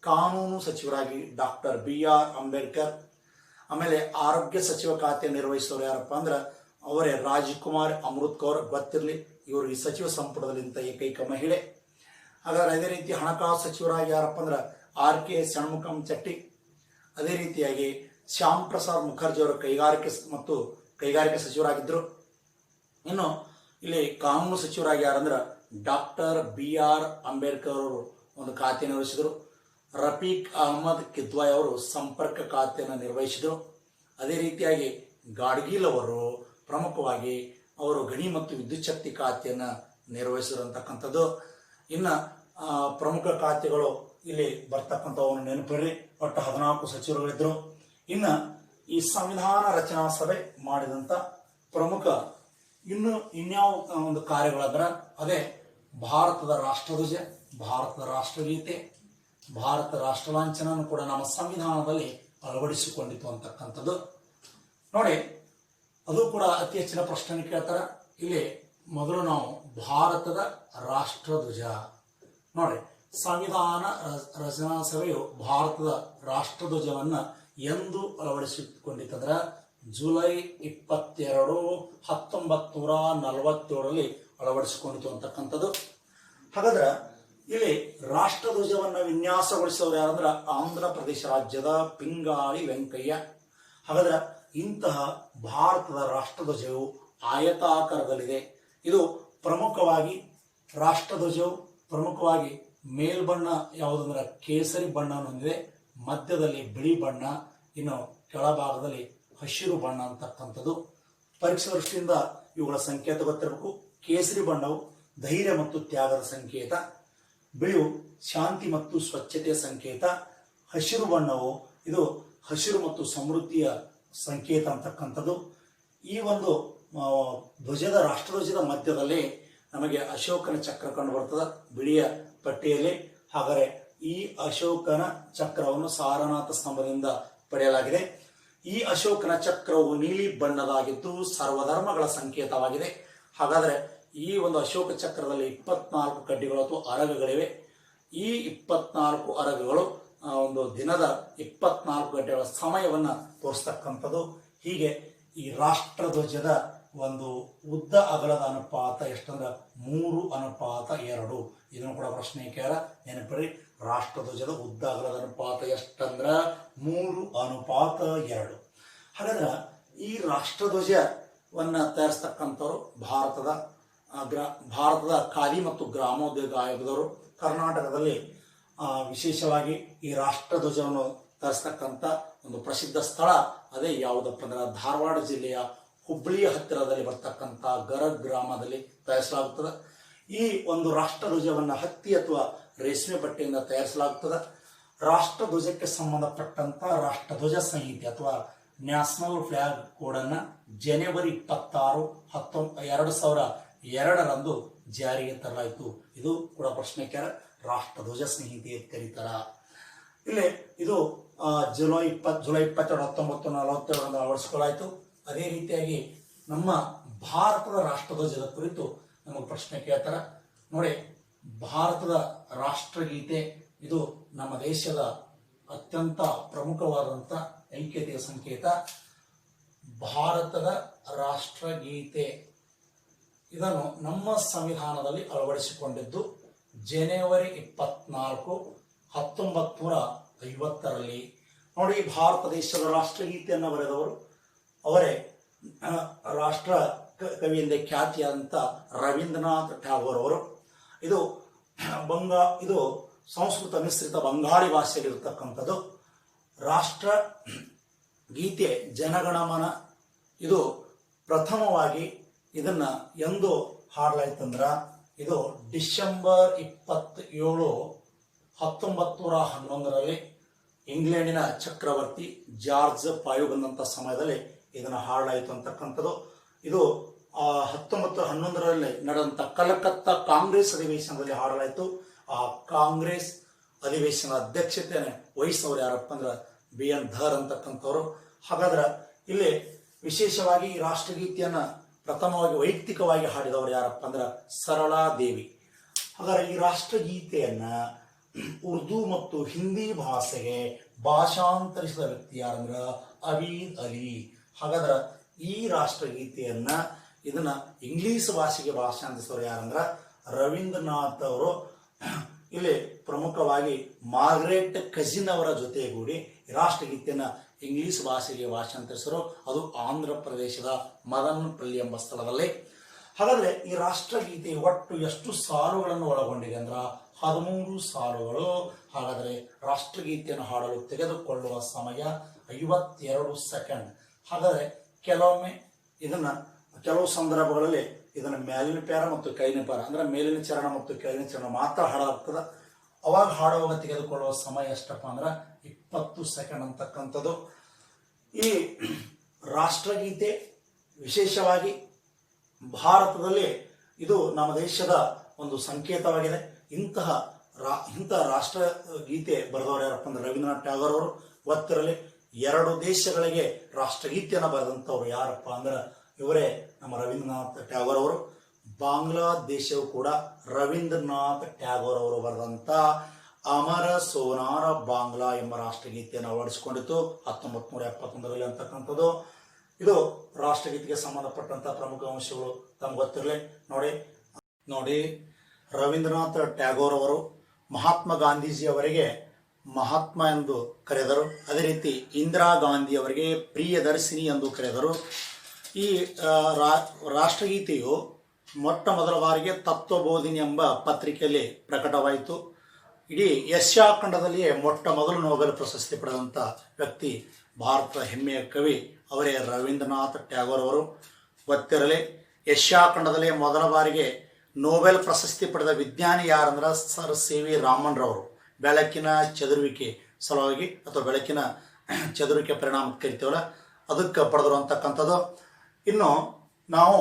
ಕಾನೂನು ಸಚಿವರಾಗಿ ಡಾಕ್ಟರ್ BR ಅಂಬೇಡ್ಕರ್. ಆಮೇಲೆ ಆರೋಗ್ಯ ಸಚಿವ ಖಾತೆ ನಿರ್ವಹಿಸೋರು ಯಾರಪ್ಪ ಅಂದ್ರೆ ಅವರೇ ರಾಜ್ಕುಮಾರ್ ಅಮೃತ್ ಕೌರ್. ಗೊತ್ತಿರಲಿ, ಇವರು ಈ ಸಚಿವ ಸಂಪುಟದಲ್ಲಿಂತ ಏಕೈಕ ಮಹಿಳೆ. ಹಾಗಾದ್ರೆ ಅದೇ ರೀತಿ ಹಣಕಾಸು ಸಚಿವರಾಗಿ ಯಾರಪ್ಪ ಅಂದ್ರೆ RK ಷಣ್ಮುಖಂ ಚೆಟ್ಟಿ. ಅದೇ ರೀತಿಯಾಗಿ ಶ್ಯಾಮ್ ಪ್ರಸಾದ್ ಮುಖರ್ಜಿ ಅವರು ಕೈಗಾರಿಕೆ ಸಚಿವರಾಗಿದ್ದರು. ಇನ್ನು ಇಲ್ಲಿ ಕಾನೂನು ಸಚಿವರಾಗಿ ಯಾರಂದ್ರೆ ಡಾಕ್ಟರ್ BR ಅಂಬೇಡ್ಕರ್ ಅವರು ಒಂದು ಖಾತೆ ನಿರ್ವಹಿಸಿದರು. ರಫೀಕ್ ಅಹಮದ್ ಕಿದ್ವಾಯ್ ಅವರು ಸಂಪರ್ಕ ಖಾತೆಯನ್ನು ನಿರ್ವಹಿಸಿದರು. ಅದೇ ರೀತಿಯಾಗಿ ಗಾಡ್ಗಿಲ್ ಅವರು ಪ್ರಮುಖವಾಗಿ ಅವರು ಗಣಿ ಮತ್ತು ವಿದ್ಯುತ್ ಶಕ್ತಿ ಖಾತೆಯನ್ನು ನಿರ್ವಹಿಸಿರುವಂತಕ್ಕಂಥದ್ದು. ಇನ್ನು ಪ್ರಮುಖ ಖಾತೆಗಳು ಇಲ್ಲಿ ಬರ್ತಕ್ಕಂಥವನ್ನು ನೆನಪಿಡ್ರಿ. ಒಟ್ಟು 14 ಸಚಿವರುಗಳಿದ್ದರು. ಇನ್ನು ಈ ಸಂವಿಧಾನ ರಚನಾ ಸಭೆ ಮಾಡಿದಂಥ ಪ್ರಮುಖ ಇನ್ಯಾವ ಒಂದು ಕಾರ್ಯಗಳಂದ್ರೆ ಅದೇ ಭಾರತದ ರಾಷ್ಟ್ರಧ್ವಜ, ಭಾರತದ ರಾಷ್ಟ್ರಗೀತೆ, ಭಾರತ ರಾಷ್ಟ್ರ ಲಾಂಛನವನ್ನು ಕೂಡ ನಮ್ಮ ಸಂವಿಧಾನದಲ್ಲಿ ಅಳವಡಿಸಿಕೊಂಡಿತು ಅಂತಕ್ಕಂಥದ್ದು. ನೋಡಿ, ಅದು ಕೂಡ ಅತಿ ಹೆಚ್ಚಿನ ಪ್ರಶ್ನೆ ಕೇಳ್ತಾರೆ. ಇಲ್ಲಿ ಮೊದಲು ನಾವು ಭಾರತದ ರಾಷ್ಟ್ರಧ್ವಜ ನೋಡಿ, ಸಂವಿಧಾನ ರಚನಾ ಸಭೆಯು ಭಾರತದ ರಾಷ್ಟ್ರಧ್ವಜವನ್ನು ಎಂದು ಅಳವಡಿಸಿಕೊಂಡಿತ್ತಂದ್ರೆ ಜುಲೈ 22, 1947ರಲ್ಲಿ ಅಳವಡಿಸಿಕೊಂಡಿತು ಅಂತಕ್ಕಂಥದ್ದು. ಹಾಗಾದ್ರೆ ಇಲ್ಲಿ ರಾಷ್ಟ್ರಧ್ವಜವನ್ನು ವಿನ್ಯಾಸಗೊಳಿಸೋರು ಯಾರಂದ್ರೆ ಆಂಧ್ರ ಪ್ರದೇಶ ರಾಜ್ಯದ ಪಿಂಗಾಳಿ ವೆಂಕಯ್ಯ. ಹಾಗಾದ್ರೆ ಇಂತಹ ಭಾರತದ ರಾಷ್ಟ್ರಧ್ವಜವು ಆಯತಾಕಾರದಲ್ಲಿದೆ. ಇದು ಪ್ರಮುಖವಾಗಿ ರಾಷ್ಟ್ರಧ್ವಜವು ಪ್ರಮುಖವಾಗಿ ಮೇಲ್ಬಣ್ಣ ಯಾವುದಂದ್ರೆ ಕೇಸರಿ ಬಣ್ಣವನ್ನು ಹೊಂದಿದೆ, ಮಧ್ಯದಲ್ಲಿ ಬಿಳಿ ಬಣ್ಣ, ಇನ್ನು ಕೆಳಭಾಗದಲ್ಲಿ ಹಸಿರು ಬಣ್ಣ ಅಂತಕ್ಕಂಥದ್ದು. ಪರೀಕ್ಷೆ ದೃಷ್ಟಿಯಿಂದ ಇವುಗಳ ಸಂಕೇತ ಗೊತ್ತಿರಬೇಕು. ಕೇಸರಿ ಬಣ್ಣವು ಧೈರ್ಯ ಮತ್ತು ತ್ಯಾಗದ ಸಂಕೇತ. ಬಿಳಿಯು ಶಾಂತಿ ಮತ್ತು ಸ್ವಚ್ಛತೆಯ ಸಂಕೇತ. ಹಸಿರು ಬಣ್ಣವು ಇದು ಹಸಿರು ಮತ್ತು ಸಮೃದ್ಧಿಯ ಸಂಕೇತ ಅಂತಕ್ಕಂಥದ್ದು. ಈ ಒಂದು ರಾಷ್ಟ್ರಧ್ವಜದ ಮಧ್ಯದಲ್ಲಿ ನಮಗೆ ಅಶೋಕನ ಚಕ್ರ ಕಂಡು ಬರ್ತದೆ ಬಿಳಿಯ ಪಟ್ಟಿಯಲ್ಲಿ. ಹಾಗಾದರೆ ಈ ಅಶೋಕನ ಚಕ್ರವನ್ನು ಸಾರನಾಥ ಸ್ತಂಭದಿಂದ ಪಡೆಯಲಾಗಿದೆ. ಈ ಅಶೋಕನ ಚಕ್ರವು ನೀಲಿ ಬಣ್ಣದಾಗಿದ್ದು ಸರ್ವಧರ್ಮಗಳ ಸಂಕೇತವಾಗಿದೆ. ಹಾಗಾದರೆ ಈ ಒಂದು ಅಶೋಕ ಚಕ್ರದಲ್ಲಿ 24 ಕಡ್ಡಿಗಳು ಅಥವಾ ಅರಗುಗಳಿವೆ. ಈ 24 ಅರಗುಗಳು ಒಂದು ದಿನದ 24 ಗಂಟೆಗಳ ಸಮಯವನ್ನು ತೋರಿಸ್ತಕ್ಕಂಥದ್ದು. ಹೀಗೆ ಈ ರಾಷ್ಟ್ರಧ್ವಜದ ಒಂದು ಉದ್ದ ಅಗಲದ ಅನುಪಾತ ಎಷ್ಟಂದ್ರೆ 3:2. ಇದನ್ನು ಕೂಡ ಪ್ರಶ್ನೆ ಕೇಳ ನೆನಪಿಡ್ರಿ. ರಾಷ್ಟ್ರಧ್ವಜದ ಉದ್ದ ಅಗಲದ ಅನುಪಾತ ಎಷ್ಟಂದ್ರ 3:2. ಹಾಗಾದ್ರೆ ಈ ರಾಷ್ಟ್ರಧ್ವಜವನ್ನ ತಯಾರಿಸ್ತಕ್ಕಂಥವ್ರು ಭಾರತದ ಖಾದಿ ಮತ್ತು ಗ್ರಾಮೋದ್ಯೋಗ ಆಯೋಗದವರು. ಕರ್ನಾಟಕದಲ್ಲಿ ವಿಶೇಷವಾಗಿ ಈ ರಾಷ್ಟ್ರಧ್ವಜವನ್ನು ತಯಾರಿಸ್ತಕ್ಕಂಥ ಒಂದು ಪ್ರಸಿದ್ಧ ಸ್ಥಳ ಅದೇ ಯಾವುದಪ್ಪ ಅಂದ್ರೆ ಧಾರವಾಡ ಜಿಲ್ಲೆಯ ಹುಬ್ಬಳ್ಳಿಯ ಹತ್ತಿರದಲ್ಲಿ ಬರ್ತಕ್ಕಂಥ ಗರಗ್ ಗ್ರಾಮದಲ್ಲಿ ತಯಾರಿಸಲಾಗುತ್ತದೆ. ಈ ಒಂದು ರಾಷ್ಟ್ರಧ್ವಜವನ್ನು ಹತ್ತಿ ಅಥವಾ ರೇಷ್ಮೆ ಬಟ್ಟೆಯಿಂದ ತಯಾರಿಸಲಾಗುತ್ತದೆ. ರಾಷ್ಟ್ರಧ್ವಜಕ್ಕೆ ಸಂಬಂಧಪಟ್ಟಂತ ರಾಷ್ಟ್ರಧ್ವಜ ಸಂಹಿತೆ ಅಥವಾ ನ್ಯಾಷನಲ್ ಫ್ಲಾಗ್ ಕೋಡನ್ನು ಜನವರಿ 26, 2002ರಂದು ಜಾರಿಗೆ ತರಲಾಯಿತು. ಇದು ಕೂಡ ಪ್ರಶ್ನೆಗೆ ರಾಷ್ಟ್ರಧ್ವಜ ಸಂಹಿತೆ ಕರೀತಾರ. ಇಲ್ಲಿ ಇದು ಜುಲೈ 22, 1947 ಅಳವಡಿಸಿಕೊಳ್ಳಾಯಿತು. ಅದೇ ರೀತಿಯಾಗಿ ನಮ್ಮ ಭಾರತದ ರಾಷ್ಟ್ರಧ್ವಜದ ಕುರಿತು ನಮಗೆ ಪ್ರಶ್ನೆ ಕೇಳ್ತಾರೆ ನೋಡಿ. ಭಾರತದ ರಾಷ್ಟ್ರಗೀತೆ ಇದು ನಮ್ಮ ದೇಶದ ಅತ್ಯಂತ ಪ್ರಮುಖವಾದಂಥ ಐಕ್ಯತೆಯ ಸಂಕೇತ. ಭಾರತದ ರಾಷ್ಟ್ರಗೀತೆ ಇದನ್ನು ನಮ್ಮ ಸಂವಿಧಾನದಲ್ಲಿ ಅಳವಡಿಸಿಕೊಂಡಿದ್ದು ಜನವರಿ 24, 1950ರಲ್ಲಿ. ನೋಡಿ, ಭಾರತ ದೇಶದ ರಾಷ್ಟ್ರಗೀತೆಯನ್ನು ಬರೆದವರು ಅವರೇ ರಾಷ್ಟ್ರ ಕವಿ ಎಂದೇ ಖ್ಯಾತಿಯಾದಂಥ ರವೀಂದ್ರನಾಥ್ ಟ್ಯಾಗೋರ್ ಅವರು. ಇದು ಸಂಸ್ಕೃತ ಮಿಶ್ರಿತ ಬಂಗಾಳಿ ಭಾಷೆಯಲ್ಲಿರ್ತಕ್ಕಂಥದ್ದು. ರಾಷ್ಟ್ರ ಗೀತೆ ಜನಗಣಮನ ಇದು ಪ್ರಥಮವಾಗಿ ಇದನ್ನ ಎಂದು ಹಾಡಲಾಯ್ತಂದ್ರ ಇದು ಡಿಸೆಂಬರ್ 27, 1911ರಲ್ಲಿ ಇಂಗ್ಲೆಂಡಿನ ಚಕ್ರವರ್ತಿ ಜಾರ್ಜ್ 5 ಬಂದಂಥ ಸಮಯದಲ್ಲಿ ಇದನ್ನು ಹಾಡಲಾಯಿತು ಅಂತಕ್ಕಂಥದ್ದು. ಇದು 1911ರಲ್ಲಿ ನಡೆದಂಥ ಕಲಕತ್ತಾ ಕಾಂಗ್ರೆಸ್ ಅಧಿವೇಶನದಲ್ಲಿ ಹಾಡಲಾಯಿತು. ಆ ಕಾಂಗ್ರೆಸ್ ಅಧಿವೇಶನದ ಅಧ್ಯಕ್ಷತೆಯನ್ನು ವಹಿಸಿದವರು ಯಾರಪ್ಪ ಅಂದ್ರೆ BN ಧರ್ ಅಂತಕ್ಕಂಥವ್ರು. ಹಾಗಾದ್ರೆ ಇಲ್ಲಿ ವಿಶೇಷವಾಗಿ ಈ ರಾಷ್ಟ್ರಗೀತೆಯನ್ನು ಪ್ರಥಮವಾಗಿ ವೈಯಕ್ತಿಕವಾಗಿ ಹಾಡಿದವರು ಯಾರಪ್ಪ ಅಂದ್ರೆ ಸರಳಾ ದೇವಿ. ಹಾಗಾದ್ರೆ ಈ ರಾಷ್ಟ್ರಗೀತೆಯನ್ನ ಉರ್ದು ಮತ್ತು ಹಿಂದಿ ಭಾಷೆಗೆ ಭಾಷಾಂತರಿಸಿದ ವ್ಯಕ್ತಿ ಯಾರಂದ್ರ ಅಬೀದ್ ಅಲಿ. ಹಾಗಾದ್ರೆ ಈ ರಾಷ್ಟ್ರಗೀತೆಯನ್ನ ಇದನ್ನ ಇಂಗ್ಲಿಷ್ ಭಾಷೆಗೆ ಭಾಷಾಂತರಿಸಿದವರು ಯಾರಂದ್ರ ರವೀಂದ್ರನಾಥ್ ಅವರು. ಇಲ್ಲಿ ಪ್ರಮುಖವಾಗಿ ಮಾರ್ಗ್ರೆಟ್ ಕಜಿನ್ ಅವರ ಜೊತೆಗೂಡಿ ರಾಷ್ಟ್ರಗೀತೆಯನ್ನ ಇಂಗ್ಲಿಷ್ ಭಾಷೆಗೆ ಭಾಷಾಂತರಿಸಿದರು. ಅದು ಆಂಧ್ರ ಪ್ರದೇಶದ ಮದನಪಲ್ಲಿ ಎಂಬ ಸ್ಥಳದಲ್ಲಿ. ಹಾಗಾದ್ರೆ ಈ ರಾಷ್ಟ್ರಗೀತೆ ಒಟ್ಟು ಎಷ್ಟು ಸಾಲುಗಳನ್ನು ಒಳಗೊಂಡಿದೆ ಅಂದ್ರ 13 ಸಾಲುಗಳು. ಹಾಗಾದರೆ ರಾಷ್ಟ್ರಗೀತೆಯನ್ನು ಹಾಡಲು ತೆಗೆದುಕೊಳ್ಳುವ ಸಮಯ 52 ಸೆಕೆಂಡ್. ಹಾಗಾದರೆ ಕೆಲವು ಸಂದರ್ಭಗಳಲ್ಲಿ ಇದನ್ನು ಮೇಲಿನ ಪ್ಯಾರ ಮತ್ತು ಕೆಳಗಿನ ಪ್ಯಾರ ಅಂದ್ರೆ ಮೇಲಿನ ಚರಣ ಮತ್ತು ಕೆಳಗಿನ ಚರಣ ಮಾತ್ರ ಹಾಡಲಾಗ್ತದೆ. ಅವಾಗ ಹಾಡುವಾಗ ತೆಗೆದುಕೊಳ್ಳುವ ಸಮಯ ಎಷ್ಟಪ್ಪ ಅಂದ್ರೆ 20 ಸೆಕೆಂಡ್ ಅಂತಕ್ಕಂಥದ್ದು. ಈ ರಾಷ್ಟ್ರಗೀತೆ ವಿಶೇಷವಾಗಿ ಭಾರತದಲ್ಲಿ ಇದು ನಮ್ಮ ದೇಶದ ಒಂದು ಸಂಕೇತವಾಗಿದೆ. ಇಂತಹ ರಾಷ್ಟ್ರಗೀತೆ ಬರೆದವರು ಯಾರಪ್ಪ ಅಂದ್ರೆ ರವೀಂದ್ರನಾಥ್ ಟ್ಯಾಗೋರ್ ಅವರು. ಒತ್ತರಲ್ಲಿ 2 ದೇಶಗಳಿಗೆ ರಾಷ್ಟ್ರಗೀತೆಯನ್ನು ಬರೆದಂಥವ್ರು ಯಾರಪ್ಪ ಅಂದ್ರೆ ಇವರೇ ನಮ್ಮ ರವೀಂದ್ರನಾಥ್ ಟ್ಯಾಗೋರ್ ಅವರು. ಬಾಂಗ್ಲಾದೇಶವು ಕೂಡ ರವೀಂದ್ರನಾಥ್ ಟ್ಯಾಗೋರ್ ಅವರು ಬರೆದಂಥ ಅಮರ ಸೋನಾರ ಬಾಂಗ್ಲಾ ಎಂಬ ರಾಷ್ಟ್ರಗೀತೆಯನ್ನು ಅಳವಡಿಸಿಕೊಂಡಿತ್ತು 1971ರಲ್ಲಿ ಅಂತಕ್ಕಂಥದ್ದು. ಇದು ರಾಷ್ಟ್ರಗೀತೆಗೆ ಸಂಬಂಧಪಟ್ಟಂತ ಪ್ರಮುಖ ಅಂಶಗಳು ತಮ್ಗೆ ಗೊತ್ತಿರಲಿ. ನೋಡಿ ರವೀಂದ್ರನಾಥ್ ಟ್ಯಾಗೋರ್ ಅವರು ಮಹಾತ್ಮ ಗಾಂಧೀಜಿಯವರಿಗೆ ಮಹಾತ್ಮ ಎಂದು ಕರೆದರು. ಅದೇ ರೀತಿ ಇಂದಿರಾ ಗಾಂಧಿ ಅವರಿಗೆ ಪ್ರಿಯದರ್ಶಿನಿ ಎಂದು ಕರೆದರು. ಈ ರಾಷ್ಟ್ರಗೀತೆಯು ಮೊಟ್ಟ ಮೊದಲ ಬಾರಿಗೆ ತತ್ವಬೋಧಿನಿ ಎಂಬ ಪತ್ರಿಕೆಯಲ್ಲಿ ಪ್ರಕಟವಾಯಿತು. ಇಡೀ ಏಷ್ಯಾ ಖಂಡದಲ್ಲಿಯೇ ಮೊಟ್ಟ ಮೊದಲು ನೊಬೆಲ್ ಪ್ರಶಸ್ತಿ ಪಡೆದಂಥ ವ್ಯಕ್ತಿ ಭಾರತದ ಹೆಮ್ಮೆಯ ಕವಿ ಅವರೇ ರವೀಂದ್ರನಾಥ್ ಟ್ಯಾಗೋರ್ ಅವರು. ಗೊತ್ತಿರಲಿ, ಏಷ್ಯಾ ಖಂಡದಲ್ಲಿ ಮೊದಲ ಬಾರಿಗೆ ನೊಬೆಲ್ ಪ್ರಶಸ್ತಿ ಪಡೆದ ವಿಜ್ಞಾನಿ ಯಾರಂದ್ರೆ ಸರ್ ಸಿ ವಿ ರಾಮನ್ ರವರು. ಬೆಳಕಿನ ಚದುರುವಿಕೆ ಸಲುವಾಗಿ ಅಥವಾ ಬೆಳಕಿನ ಚದುರುವಿಕೆ ಪರಿಣಾಮ ಕರಿತೀವಲ್ಲ ಅದಕ್ಕೆ ಪಡೆದರು ಅಂತಕ್ಕಂಥದ್ದು. ಇನ್ನು ನಾವು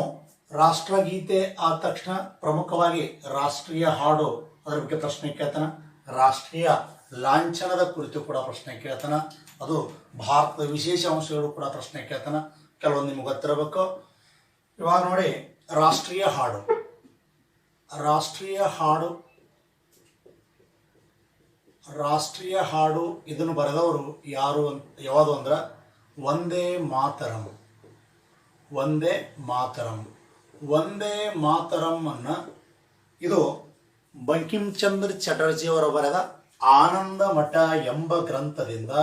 ರಾಷ್ಟ್ರಗೀತೆ ಆದ ತಕ್ಷಣ ಪ್ರಮುಖವಾಗಿ ರಾಷ್ಟ್ರೀಯ ಹಾಡು ಅದರ ಬಗ್ಗೆ ಪ್ರಶ್ನೆ ಕೇಳ್ತಾನೆ. ರಾಷ್ಟ್ರೀಯ ಲಾಂಛನದ ಕುರಿತು ಕೂಡ ಪ್ರಶ್ನೆ ಕೇಳ್ತಾನೆ. ಅದು ಭಾರತದ ವಿಶೇಷ ಅಂಶಗಳು ಕೂಡ ಪ್ರಶ್ನೆ ಕೇಳ್ತಾನೆ. ಕೆಲವೊಂದು ನಿಮ್ಗೆ ಗೊತ್ತಿರಬೇಕು. ಇವಾಗ ನೋಡಿ, ರಾಷ್ಟ್ರೀಯ ಹಾಡು ರಾಷ್ಟ್ರೀಯ ಹಾಡು ಇದನ್ನು ಬರೆದವರು ಯಾವುದು ಅಂದ್ರೆ ವಂದೇ ಮಾತರಂ ಅನ್ನ ಇದು ಬಂಕಿಂಚಂದ್ರ ಚಟರ್ಜಿಯವರು ಬರೆದ ಆನಂದ ಮಠ ಎಂಬ ಗ್ರಂಥದಿಂದ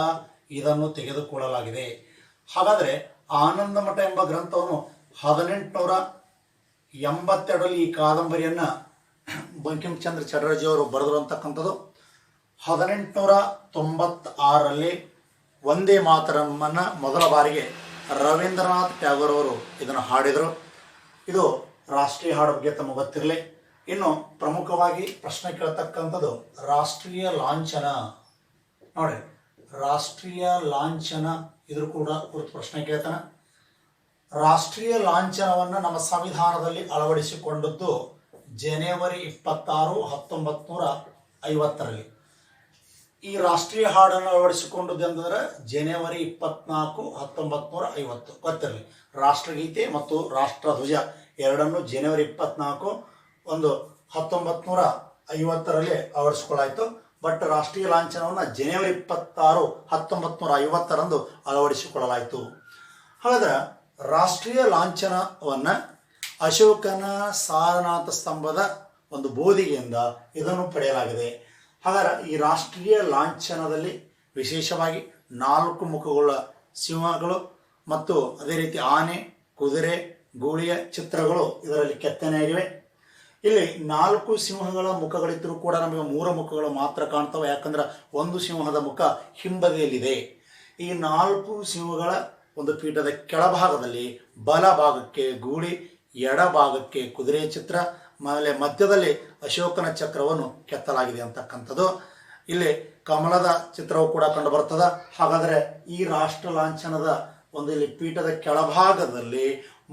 ಇದನ್ನು ತೆಗೆದುಕೊಳ್ಳಲಾಗಿದೆ. ಹಾಗಾದರೆ ಆನಂದ ಮಠ ಎಂಬ ಗ್ರಂಥವನ್ನು 1882ರಲ್ಲಿ ಈ ಕಾದಂಬರಿಯನ್ನು ಬಂಕಿಂಚಂದ್ರ ಚಟರ್ಜಿಯವರು ಬರೆದರು ಅಂತಕ್ಕಂಥದ್ದು. 1896ರಲ್ಲಿ ವಂದೇ ಮಾತರಮ್ಮನ್ನು ಮೊದಲ ಬಾರಿಗೆ ರವೀಂದ್ರನಾಥ್ ಟ್ಯಾಗೋರ್ ಅವರು ಇದನ್ನು ಹಾಡಿದರು. ಇದು ರಾಷ್ಟ್ರೀಯ ಹಾಡು ಬಗ್ಗೆ ತಮಗೆ ಗೊತ್ತಿರಲಿ. ಇನ್ನು ಪ್ರಮುಖವಾಗಿ ಪ್ರಶ್ನೆ ಕೇಳ್ತಕ್ಕಂಥದ್ದು ರಾಷ್ಟ್ರೀಯ ಲಾಂಛನ. ನೋಡಿ, ರಾಷ್ಟ್ರೀಯ ಲಾಂಛನ ಇದ್ರ ಕೂಡ ಕುರಿತು ಪ್ರಶ್ನೆ ಕೇಳ್ತಾನೆ. ರಾಷ್ಟ್ರೀಯ ಲಾಂಛನವನ್ನು ನಮ್ಮ ಸಂವಿಧಾನದಲ್ಲಿ ಅಳವಡಿಸಿಕೊಂಡದ್ದು ಜನವರಿ 26, 1950ರಲ್ಲಿ. ಈ ರಾಷ್ಟ್ರೀಯ ಹಾಡನ್ನು ಅಳವಡಿಸಿಕೊಂಡದ್ದು ಅಂತಂದ್ರೆ ಜನವರಿ 24, 1950 ಗೊತ್ತಿರಲಿ. ರಾಷ್ಟ್ರಗೀತೆ ಮತ್ತು ರಾಷ್ಟ್ರಧ್ವಜ ಎರಡನ್ನು ಜನವರಿ 24, 1950ರಲ್ಲಿ ಅಳವಡಿಸಿಕೊಳ್ಳಾಯಿತು. ಬಟ್ ರಾಷ್ಟ್ರೀಯ ಲಾಂಛನವನ್ನು ಜನವರಿ 26, 1950ರಂದು ಅಳವಡಿಸಿಕೊಳ್ಳಲಾಯಿತು. ಹಾಗಾದ್ರೆ ರಾಷ್ಟ್ರೀಯ ಲಾಂಛನವನ್ನು ಅಶೋಕನ ಸಾರನಾಥ ಸ್ತಂಭದ ಒಂದು ಬೋಧಿಗೆಯಿಂದ ಇದನ್ನು ಪಡೆಯಲಾಗಿದೆ. ಹಾಗಾದರೆ ಈ ರಾಷ್ಟ್ರೀಯ ಲಾಂಛನದಲ್ಲಿ ವಿಶೇಷವಾಗಿ 4 ಮುಖಗಳ ಸಿಂಹಗಳು ಮತ್ತು ಅದೇ ರೀತಿ ಆನೆ, ಕುದುರೆ, ಗೂಳಿಯ ಚಿತ್ರಗಳು ಇದರಲ್ಲಿ ಕೆತ್ತನೆಯಾಗಿವೆ. ಇಲ್ಲಿ 4 ಸಿಂಹಗಳ ಮುಖಗಳಿದ್ದರೂ ಕೂಡ ನಮಗೆ 3 ಮುಖಗಳು ಮಾತ್ರ ಕಾಣ್ತವೆ. ಯಾಕಂದ್ರೆ ಒಂದು ಸಿಂಹದ ಮುಖ ಹಿಂಬದಿಯಲ್ಲಿದೆ. ಈ 4 ಸಿಂಹಗಳ ಒಂದು ಪೀಠದ ಕೆಳಭಾಗದಲ್ಲಿ ಬಲಭಾಗಕ್ಕೆ ಗೂಳಿ, ಎಡಭಾಗಕ್ಕೆ ಕುದುರೆ ಚಿತ್ರ, ಆಮೇಲೆ ಮಧ್ಯದಲ್ಲಿ ಅಶೋಕನ ಚಕ್ರವನ್ನು ಕೆತ್ತಲಾಗಿದೆ ಅಂತಕ್ಕಂಥದ್ದು. ಇಲ್ಲಿ ಕಮಲದ ಚಿತ್ರವು ಕೂಡ ಕಂಡು ಬರ್ತದೆ. ಹಾಗಾದರೆ ಈ ರಾಷ್ಟ್ರ ಲಾಂಛನದ ಒಂದು ಇಲ್ಲಿ ಪೀಠದ ಕೆಳಭಾಗದಲ್ಲಿ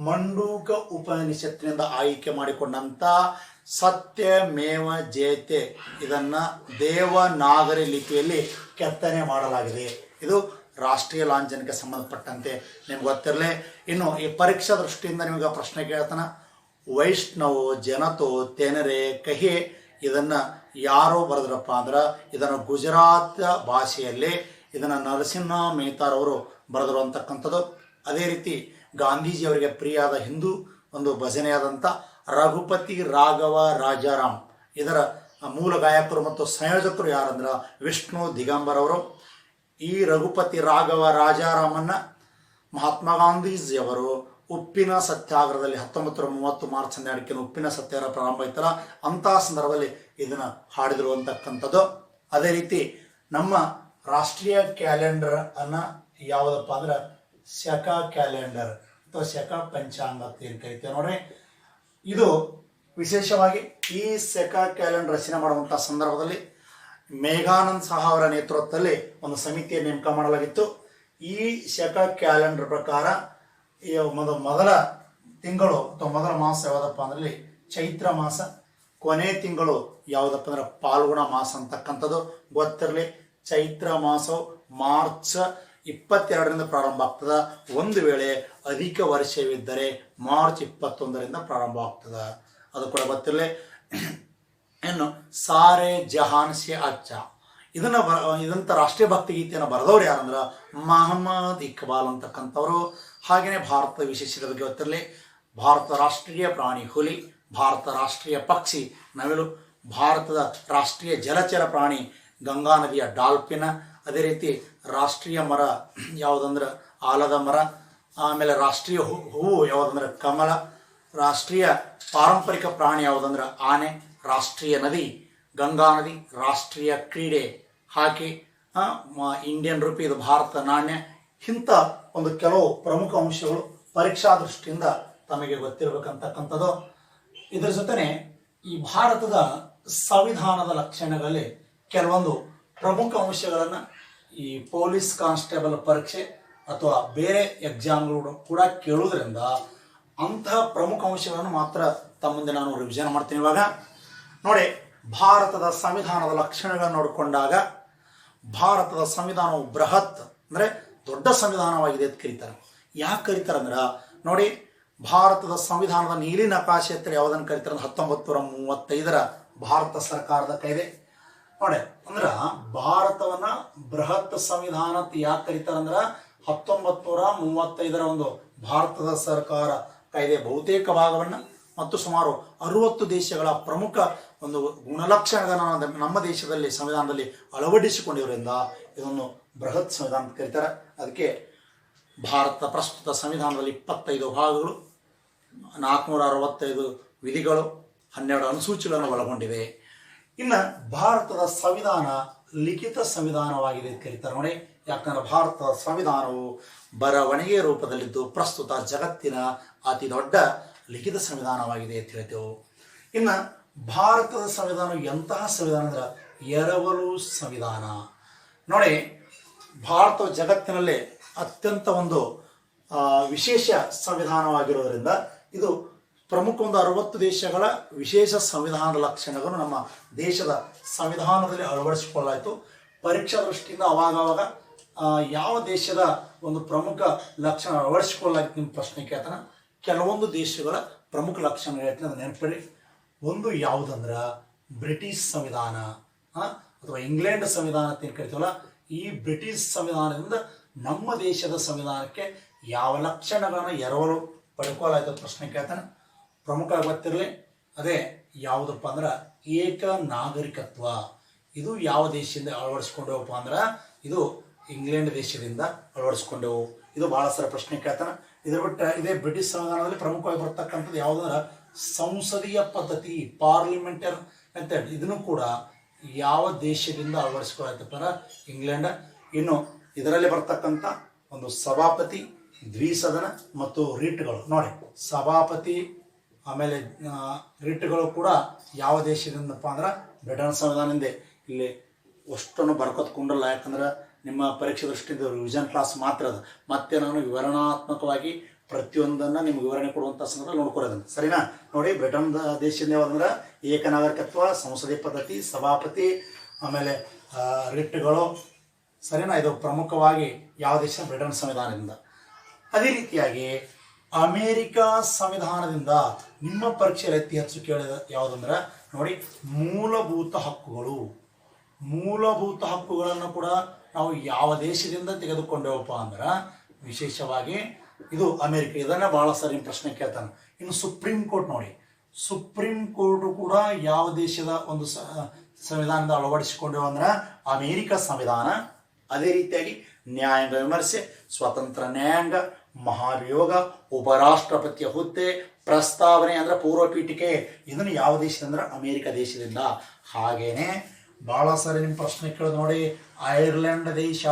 ಮಂಡೂಕ ಉಪನಿಷತ್ತಿನಿಂದ ಆಯ್ಕೆ ಮಾಡಿಕೊಂಡಂಥ ಸತ್ಯಮೇವ ಜಯತೆ ಇದನ್ನ ದೇವನಾಗರಿ ಲಿಪಿಯಲ್ಲಿ ಕೆತ್ತನೆ ಮಾಡಲಾಗಿದೆ. ಇದು ರಾಷ್ಟ್ರೀಯ ಲಾಂಛನಕ್ಕೆ ಸಂಬಂಧಪಟ್ಟಂತೆ ನಿಮ್ಗೆ ಗೊತ್ತಿರಲಿ. ಇನ್ನು ಈ ಪರೀಕ್ಷಾ ದೃಷ್ಟಿಯಿಂದ ನಿಮಗೆ ಪ್ರಶ್ನೆ ಕೇಳ್ತಾನೆ. ವೈಷ್ಣವೋ ಜನತೋ ತೆನರೆ ಕಹಿ ಇದನ್ನು ಯಾರು ಬರೆದ್ರಪ್ಪ ಅಂದ್ರೆ ಇದನ್ನು ಗುಜರಾತ್ ಭಾಷೆಯಲ್ಲಿ ಇದನ್ನು ನರಸಿಂಹ ಮೆಹ್ತಾರವರು ಬರೆದರು ಅಂತಕ್ಕಂಥದ್ದು. ಅದೇ ರೀತಿ ಗಾಂಧೀಜಿಯವರಿಗೆ ಪ್ರಿಯಾದ ಹಿಂದೂ ಒಂದು ಭಜನೆಯಾದಂಥ ರಘುಪತಿ ರಾಘವ ರಾಜಾರಾಮ್ ಇದರ ಮೂಲ ಗಾಯಕರು ಮತ್ತು ಸಂಯೋಜಕರು ಯಾರಂದ್ರೆ ವಿಷ್ಣು ದಿಗಂಬರ್ ಅವರು. ಈ ರಘುಪತಿ ರಾಘವ ರಾಜಾರಾಮನ್ನ ಮಹಾತ್ಮ ಗಾಂಧೀಜಿಯವರು ಉಪ್ಪಿನ ಸತ್ಯಾಗ್ರಹದಲ್ಲಿ 1930 ಮಾರ್ಚ್ 12ಕ್ಕೆ ಉಪ್ಪಿನ ಸತ್ಯಾಗ್ರಹ ಪ್ರಾರಂಭ ಆಯ್ತಲ್ಲ ಅಂತಹ ಸಂದರ್ಭದಲ್ಲಿ ಇದನ್ನು ಹಾಡಿದರು ಅಂತಕ್ಕಂಥದ್ದು. ಅದೇ ರೀತಿ ನಮ್ಮ ರಾಷ್ಟ್ರೀಯ ಕ್ಯಾಲೆಂಡರ್ ಅನ್ನ ಯಾವುದಪ್ಪ ಅಂದ್ರೆ ಶಕ ಕ್ಯಾಲೆಂಡರ್ ಅಥವಾ ಶಕ ಪಂಚಾಂಗ ಅಂತ ಏನು ಕರಿತೇವೆ ನೋಡ್ರಿ. ಇದು ವಿಶೇಷವಾಗಿ ಈ ಶಕ ಕ್ಯಾಲೆಂಡರ್ ರಚನೆ ಮಾಡುವಂಥ ಸಂದರ್ಭದಲ್ಲಿ ಮೇಘಾನಂದ್ ಸಹ ಅವರ ನೇತೃತ್ವದಲ್ಲಿ ಒಂದು ಸಮಿತಿಯನ್ನು ನೇಮಕ ಮಾಡಲಾಗಿತ್ತು. ಈ ಶಕ ಕ್ಯಾಲೆಂಡರ್ ಪ್ರಕಾರ ಈ ಮೊದಲ ತಿಂಗಳು ಅಥವಾ ಮೊದಲ ಮಾಸ ಯಾವುದಪ್ಪ ಅಂದ್ರೆ ಚೈತ್ರ ಮಾಸ, ಕೊನೆ ತಿಂಗಳು ಯಾವುದಪ್ಪ ಅಂದ್ರೆ ಪಾಲ್ಗುಣ ಮಾಸ ಅಂತಕ್ಕಂಥದ್ದು ಗೊತ್ತಿರಲಿ. ಚೈತ್ರ ಮಾಸವು ಮಾರ್ಚ್ 22ರಿಂದ ಪ್ರಾರಂಭ ಆಗ್ತದೆ. ಒಂದು ವೇಳೆ ಅಧಿಕ ವರ್ಷವಿದ್ದರೆ ಮಾರ್ಚ್ 21ರಿಂದ ಪ್ರಾರಂಭ ಆಗ್ತದೆ, ಅದು ಕೂಡ ಗೊತ್ತಿರಲಿ. ಇನ್ನು ಸಾರೆ ಜಹಾನ್ ಸೆ ಅಚ್ಚಾ ಇದಂತ ರಾಷ್ಟ್ರೀಯ ಭಕ್ತಿ ಗೀತೆಯನ್ನು ಬರೆದವ್ರು ಯಾರಂದ್ರೆ ಮಹಮ್ಮದ್ ಇಕ್ಬಾಲ್ ಅಂತಕ್ಕಂಥವ್ರು. ಹಾಗೆಯೇ ಭಾರತದ ವಿಶೇಷತೆ ಬಗ್ಗೆ ಗೊತ್ತಿರಲಿ. ಭಾರತದ ರಾಷ್ಟ್ರೀಯ ಪ್ರಾಣಿ ಹುಲಿ, ಭಾರತದ ರಾಷ್ಟ್ರೀಯ ಪಕ್ಷಿ ನವಿಲು, ಭಾರತದ ರಾಷ್ಟ್ರೀಯ ಜಲಚರ ಪ್ರಾಣಿ ಗಂಗಾ ನದಿಯ ಡಾಲ್ಫಿನ್, ಅದೇ ರೀತಿ ರಾಷ್ಟ್ರೀಯ ಮರ ಯಾವುದಂದ್ರೆ ಆಲದ ಮರ, ಆಮೇಲೆ ರಾಷ್ಟ್ರೀಯ ಹೂವು ಯಾವುದಂದ್ರೆ ಕಮಲ, ರಾಷ್ಟ್ರೀಯ ಪಾರಂಪರಿಕ ಪ್ರಾಣಿ ಯಾವುದಂದ್ರೆ ಆನೆ, ರಾಷ್ಟ್ರೀಯ ನದಿ ಗಂಗಾ ನದಿ, ರಾಷ್ಟ್ರೀಯ ಕ್ರೀಡೆ ಹಾಕಿ, ಇಂಡಿಯನ್ ರುಪಿ ಇದು ಭಾರತ ನಾಣ್ಯ. ಇಂಥ ಒಂದು ಕೆಲವು ಪ್ರಮುಖ ಅಂಶಗಳು ಪರೀಕ್ಷಾ ದೃಷ್ಟಿಯಿಂದ ತಮಗೆ ಗೊತ್ತಿರಬೇಕಂತಕ್ಕಂಥದ್ದು. ಇದರ ಜೊತೆ ಈ ಭಾರತದ ಸಂವಿಧಾನದ ಲಕ್ಷಣಗಳಲ್ಲಿ ಕೆಲವೊಂದು ಪ್ರಮುಖ ಅಂಶಗಳನ್ನು ಈ ಪೊಲೀಸ್ ಕಾನ್ಸ್ಟೇಬಲ್ ಪರೀಕ್ಷೆ ಅಥವಾ ಬೇರೆ ಎಕ್ಸಾಮ್ಗಳು ಕೂಡ ಕೇಳುವುದರಿಂದ ಅಂತಹ ಪ್ರಮುಖ ಅಂಶಗಳನ್ನು ಮಾತ್ರ ತಮ್ಮ ಮುಂದೆ ನಾನು ರಿವಿಷನ್ ಮಾಡ್ತೀನಿ. ಇವಾಗ ನೋಡಿ, ಭಾರತದ ಸಂವಿಧಾನದ ಲಕ್ಷಣಗಳನ್ನು ನೋಡಿಕೊಂಡಾಗ ಭಾರತದ ಸಂವಿಧಾನವು ಬೃಹತ್ ಅಂದರೆ ದೊಡ್ಡ ಸಂವಿಧಾನವಾಗಿದೆ ಅಂತ ಕರೀತಾರೆ. ಯಾಕೆ ಕರೀತಾರೆ ಅಂದ್ರೆ ನೋಡಿ, ಭಾರತದ ಸಂವಿಧಾನದ ನೀಲಿ ನಕಾಶೆ ಹತ್ತಿರ ಯಾವುದನ್ನು ಕರೀತಾರೆ ಅಂದ್ರೆ 1935ರ ಭಾರತ ಸರ್ಕಾರದ ಕಾಯ್ದೆ. ನೋಡಿ ಅಂದ್ರೆ ಭಾರತವನ್ನ ಬೃಹತ್ ಸಂವಿಧಾನ ಅಂತ ಯಾಕೆ ಕರೀತಾರೆ ಅಂದ್ರೆ 1935ರ ಒಂದು ಭಾರತದ ಸರ್ಕಾರ ಕಾಯ್ದೆ ಬಹುತೇಕ ಭಾಗವನ್ನ ಮತ್ತು ಸುಮಾರು 60 ದೇಶಗಳ ಪ್ರಮುಖ ಒಂದು ಗುಣಲಕ್ಷಣಗಳನ್ನು ನಮ್ಮ ದೇಶದಲ್ಲಿ ಸಂವಿಧಾನದಲ್ಲಿ ಅಳವಡಿಸಿಕೊಂಡಿರೋದ್ರಿಂದ ಇದನ್ನು ಬೃಹತ್ ಸಂವಿಧಾನ ಅಂತ ಕರೀತಾರೆ. ಅದಕ್ಕೆ ಭಾರತ ಪ್ರಸ್ತುತ ಸಂವಿಧಾನದಲ್ಲಿ 25 ಭಾಗಗಳು, 465 ವಿಧಿಗಳು, 12 ಅನುಸೂಚಿಗಳನ್ನು ಒಳಗೊಂಡಿವೆ. ಇನ್ನು ಭಾರತದ ಸಂವಿಧಾನ ಲಿಖಿತ ಸಂವಿಧಾನವಾಗಿದೆ ಅಂತ ಕರೀತಾರೆ. ನೋಡಿ, ಯಾಕಂದ್ರೆ ಭಾರತದ ಸಂವಿಧಾನವು ಬರವಣಿಗೆ ರೂಪದಲ್ಲಿದ್ದು ಪ್ರಸ್ತುತ ಜಗತ್ತಿನ ಅತಿ ದೊಡ್ಡ ಲಿಖಿತ ಸಂವಿಧಾನವಾಗಿದೆ ಅಂತ ಹೇಳ್ತೇವೆ. ಇನ್ನು ಭಾರತದ ಸಂವಿಧಾನ ಎಂತಹ ಸಂವಿಧಾನ ಅಂದ್ರೆ ಎರವಲು ಸಂವಿಧಾನ. ನೋಡಿ, ಭಾರತವು ಜಗತ್ತಿನಲ್ಲಿ ಅತ್ಯಂತ ಒಂದು ವಿಶೇಷ ಸಂವಿಧಾನವಾಗಿರೋದ್ರಿಂದ ಇದು ಪ್ರಮುಖ ಒಂದು 60 ದೇಶಗಳ ವಿಶೇಷ ಸಂವಿಧಾನದ ಲಕ್ಷಣಗಳು ನಮ್ಮ ದೇಶದ ಸಂವಿಧಾನದಲ್ಲಿ ಅಳವಡಿಸಿಕೊಳ್ಳಾಯಿತು. ಪರೀಕ್ಷಾ ದೃಷ್ಟಿಯಿಂದ ಅವಾಗವಾಗ ಯಾವ ದೇಶದ ಒಂದು ಪ್ರಮುಖ ಲಕ್ಷಣ ಅಳವಡಿಸಿಕೊಳ್ಳಾಯ್ತು ನಿಮ್ಮ ಪ್ರಶ್ನೆ ಕೇಳ್ತಾನೆ. ಕೆಲವೊಂದು ದೇಶಗಳ ಪ್ರಮುಖ ಲಕ್ಷಣ ಹೇಳ್ತೀನಿ, ಅದು ನೆನಪಿಡಿ. ಒಂದು ಯಾವುದಂದ್ರೆ ಬ್ರಿಟಿಷ್ ಸಂವಿಧಾನ ಅಥವಾ ಇಂಗ್ಲೆಂಡ್ ಸಂವಿಧಾನ ಅಂತ ಏನು ಕರಿತೀವಲ್ಲ, ಈ ಬ್ರಿಟಿಷ್ ಸಂವಿಧಾನದಿಂದ ನಮ್ಮ ದೇಶದ ಸಂವಿಧಾನಕ್ಕೆ ಯಾವ ಲಕ್ಷಣಗಳನ್ನು ಎರವಲು ಪಡ್ಕೊಳ್ಳಾಯ್ತು ಪ್ರಶ್ನೆ ಕೇಳ್ತಾನೆ. ಪ್ರಮುಖ ಗೊತ್ತಿರಲಿ, ಅದೇ ಯಾವುದಪ್ಪ ಅಂದ್ರೆ ಏಕ ನಾಗರಿಕತ್ವ. ಇದು ಯಾವ ದೇಶದಿಂದ ಅಳವಡಿಸ್ಕೊಂಡೇವಪ್ಪ ಅಂದ್ರೆ ಇದು ಇಂಗ್ಲೆಂಡ್ ದೇಶದಿಂದ ಅಳವಡಿಸ್ಕೊಂಡೆವು. ಇದು ಬಹಳ ಸಲ ಪ್ರಶ್ನೆ ಕೇಳ್ತಾನೆ. ಇದ್ರ ಬಿಟ್ಟು ಇದೇ ಬ್ರಿಟಿಷ್ ಸಂವಿಧಾನದಲ್ಲಿ ಪ್ರಮುಖವಾಗಿ ಬರ್ತಕ್ಕಂಥದ್ದು ಯಾವುದಂದ್ರೆ ಸಂಸದೀಯ ಪದ್ಧತಿ, ಪಾರ್ಲಿಮೆಂಟರ್ ಅಂತ. ಇದನ್ನು ಕೂಡ ಯಾವ ದೇಶದಿಂದ ಅಳವಡಿಸ್ಕೊಳ್ಳಾಯ್ತಪ್ಪ ಅಂದ್ರೆ ಇಂಗ್ಲೆಂಡ್. ಇನ್ನು ಇದರಲ್ಲಿ ಬರ್ತಕ್ಕಂಥ ಒಂದು ಸಭಾಪತಿ, ದ್ವಿಸದನ ಮತ್ತು ರಿಟ್ಗಳು. ನೋಡಿ, ಸಭಾಪತಿ ಆಮೇಲೆ ರಿಟ್ಗಳು ಕೂಡ ಯಾವ ದೇಶದಿಂದಪ್ಪ ಅಂದ್ರೆ ಬ್ರಿಟನ್ ಸಂವಿಧಾನದಿಂದ. ಇಲ್ಲಿ ಅಷ್ಟನ್ನು ಬರ್ಕೊತ್ಕೊಂಡಲ್ಲ, ಯಾಕಂದ್ರೆ ನಿಮ್ಮ ಪರೀಕ್ಷೆ ದೃಷ್ಟಿಯಿಂದ ರಿವಿಷನ್ ಕ್ಲಾಸ್ ಮಾತ್ರ ಅದು. ಮತ್ತೆ ನಾನು ವಿವರಣಾತ್ಮಕವಾಗಿ ಪ್ರತಿಯೊಂದನ್ನು ನಿಮ್ಗೆ ವಿವರಣೆ ಕೊಡುವಂಥ ಸಂದರ್ಭ ನೋಡ್ಕೊರೋದನ್ನು, ಸರಿನಾ? ನೋಡಿ, ಬ್ರಿಟನ್ ದೇಶದಿಂದ ಯಾವುದಂದ್ರೆ ಏಕನಾಗರಿಕತ್ವ, ಸಂಸದೀಯ ಪದ್ಧತಿ, ಸಭಾಪತಿ, ಆಮೇಲೆ ರಿಟ್ಗಳು, ಸರಿನಾ? ಇದು ಪ್ರಮುಖವಾಗಿ ಯಾವ ದೇಶ? ಬ್ರಿಟನ್ ಸಂವಿಧಾನದಿಂದ. ಅದೇ ರೀತಿಯಾಗಿ ಅಮೇರಿಕಾ ಸಂವಿಧಾನದಿಂದ ನಿಮ್ಮ ಪರೀಕ್ಷೆಯಲ್ಲಿ ಅತಿ ಹೆಚ್ಚು ಕೇಳಿದ ಯಾವುದಂದ್ರೆ ನೋಡಿ, ಮೂಲಭೂತ ಹಕ್ಕುಗಳು. ಮೂಲಭೂತ ಹಕ್ಕುಗಳನ್ನು ಕೂಡ ನಾವು ಯಾವ ದೇಶದಿಂದ ತೆಗೆದುಕೊಂಡೇವಪ್ಪ ಅಂದ್ರೆ ವಿಶೇಷವಾಗಿ ಇದು ಅಮೇರಿಕ. ಇದನ್ನ ಬಹಳ ಸರಿ ಪ್ರಶ್ನೆ ಕೇಳ್ತಾನೆ. ಇನ್ನು ಸುಪ್ರೀಂ ಕೋರ್ಟ್ ನೋಡಿ, ಸುಪ್ರೀಂ ಕೋರ್ಟ್ ಕೂಡ ಯಾವ ದೇಶದ ಒಂದು ಸಂವಿಧಾನದ ಅಳವಡಿಸಿಕೊಂಡೇವು ಅಂದ್ರೆ ಅಮೇರಿಕ ಸಂವಿಧಾನ. ಅದೇ ರೀತಿಯಾಗಿ ನ್ಯಾಯಾಂಗ ವಿಮರ್ಶೆ, ಸ್ವತಂತ್ರ ನ್ಯಾಯಾಂಗ, ಮಹಾಭಿಯೋಗ, ಉಪರಾಷ್ಟ್ರಪತಿಯ ಹುದ್ದೆ, ಪ್ರಸ್ತಾವನೆ ಅಂದ್ರೆ ಪೂರ್ವ ಪೀಠಿಕೆ, ಇದನ್ನು ಯಾವ ದೇಶದಿಂದ ಅಂದ್ರೆ ಅಮೇರಿಕ ದೇಶದಿಂದ. ಹಾಗೇನೆ ಬಹಳ ಸಾರಿ ನಿಮ್ಮ ಪ್ರಶ್ನೆ ಕೇಳೋದು ನೋಡಿ, ಐರ್ಲೆಂಡ್ ದೇಶ.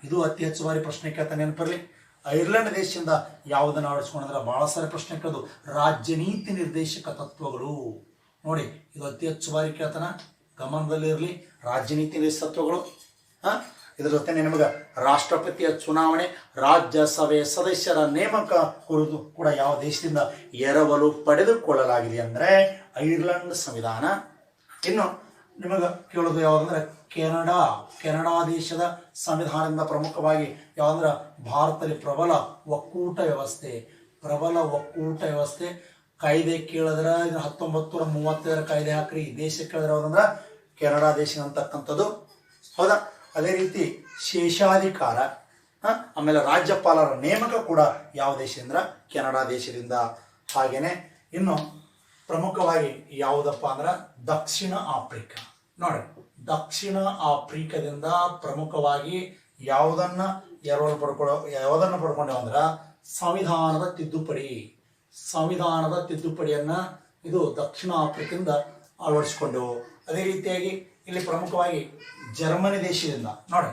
ಇದು ಅತಿ ಹೆಚ್ಚು ಬಾರಿ ಪ್ರಶ್ನೆ ಕೇಳ್ತಾನೆ, ನೆನಪಿರಲಿ. ಐರ್ಲೆಂಡ್ ದೇಶದಿಂದ ಯಾವುದನ್ನು ಅಳವಡಿಸ್ಕೊಂಡ್ರೆ ಬಹಳ ಸಾರಿ ಪ್ರಶ್ನೆ ಕೇಳೋದು ರಾಜ್ಯ ನೀತಿ ನಿರ್ದೇಶಕ ತತ್ವಗಳು. ನೋಡಿ, ಇದು ಅತಿ ಹೆಚ್ಚು ಬಾರಿ ಕೇಳ್ತಾನ, ಗಮನದಲ್ಲಿರಲಿ. ರಾಜ್ಯ ನೀತಿ ನಿರ್ದೇಶಕ ತತ್ವಗಳು. ಇದರ ಜೊತೆ ನಿಮಗೆ ರಾಷ್ಟ್ರಪತಿಯ ಚುನಾವಣೆ, ರಾಜ್ಯಸಭೆ ಸದಸ್ಯರ ನೇಮಕ ಕುರಿತು ಕೂಡ ಯಾವ ದೇಶದಿಂದ ಎರವಲು ಪಡೆದುಕೊಳ್ಳಲಾಗಿದೆ ಅಂದರೆ ಐರ್ಲೆಂಡ್ ಸಂವಿಧಾನ. ಇನ್ನು ನಿಮಗೆ ಕೇಳೋದು ಯಾವುದಂದ್ರೆ ಕೆನಡಾ. ಕೆನಡಾ ದೇಶದ ಸಂವಿಧಾನದಿಂದ ಪ್ರಮುಖವಾಗಿ ಯಾವುದಂದ್ರೆ ಭಾರತದಲ್ಲಿ ಪ್ರಬಲ ಒಕ್ಕೂಟ ವ್ಯವಸ್ಥೆ. ಪ್ರಬಲ ಒಕ್ಕೂಟ ವ್ಯವಸ್ಥೆ ಕಾಯ್ದೆ ಕೇಳಿದ್ರೆ 1935ರ ಕಾಯ್ದೆ ಹಾಕ್ರಿ. ದೇಶ ಕೇಳಿದ್ರೆ ಯಾವುದಂದ್ರೆ ಕೆನಡಾ ದೇಶ ಅಂತಕ್ಕಂಥದ್ದು, ಹೌದಾ? ಅದೇ ರೀತಿ ಶೇಷಾಧಿಕಾರ, ಆಮೇಲೆ ರಾಜ್ಯಪಾಲರ ನೇಮಕ ಕೂಡ ಯಾವ ದೇಶದಿಂದ? ಕೆನಡಾ ದೇಶದಿಂದ. ಹಾಗೇನೆ ಇನ್ನು ಪ್ರಮುಖವಾಗಿ ಯಾವುದಪ್ಪ ಅಂದ್ರೆ ದಕ್ಷಿಣ ಆಫ್ರಿಕಾ. ನೋಡಿ, ದಕ್ಷಿಣ ಆಫ್ರಿಕಾದಿಂದ ಪ್ರಮುಖವಾಗಿ ಯಾವುದನ್ನು ಪಡ್ಕೊಂಡೇವು ಅಂದ್ರೆ ಸಂವಿಧಾನದ ತಿದ್ದುಪಡಿ. ಸಂವಿಧಾನದ ತಿದ್ದುಪಡಿಯನ್ನ ಇದು ದಕ್ಷಿಣ ಆಫ್ರಿಕಾದಿಂದ ಅಳವಡಿಸಿಕೊಂಡೆವು. ಅದೇ ರೀತಿಯಾಗಿ ಇಲ್ಲಿ ಪ್ರಮುಖವಾಗಿ ಜರ್ಮನಿ ದೇಶದಿಂದ. ನೋಡಿ,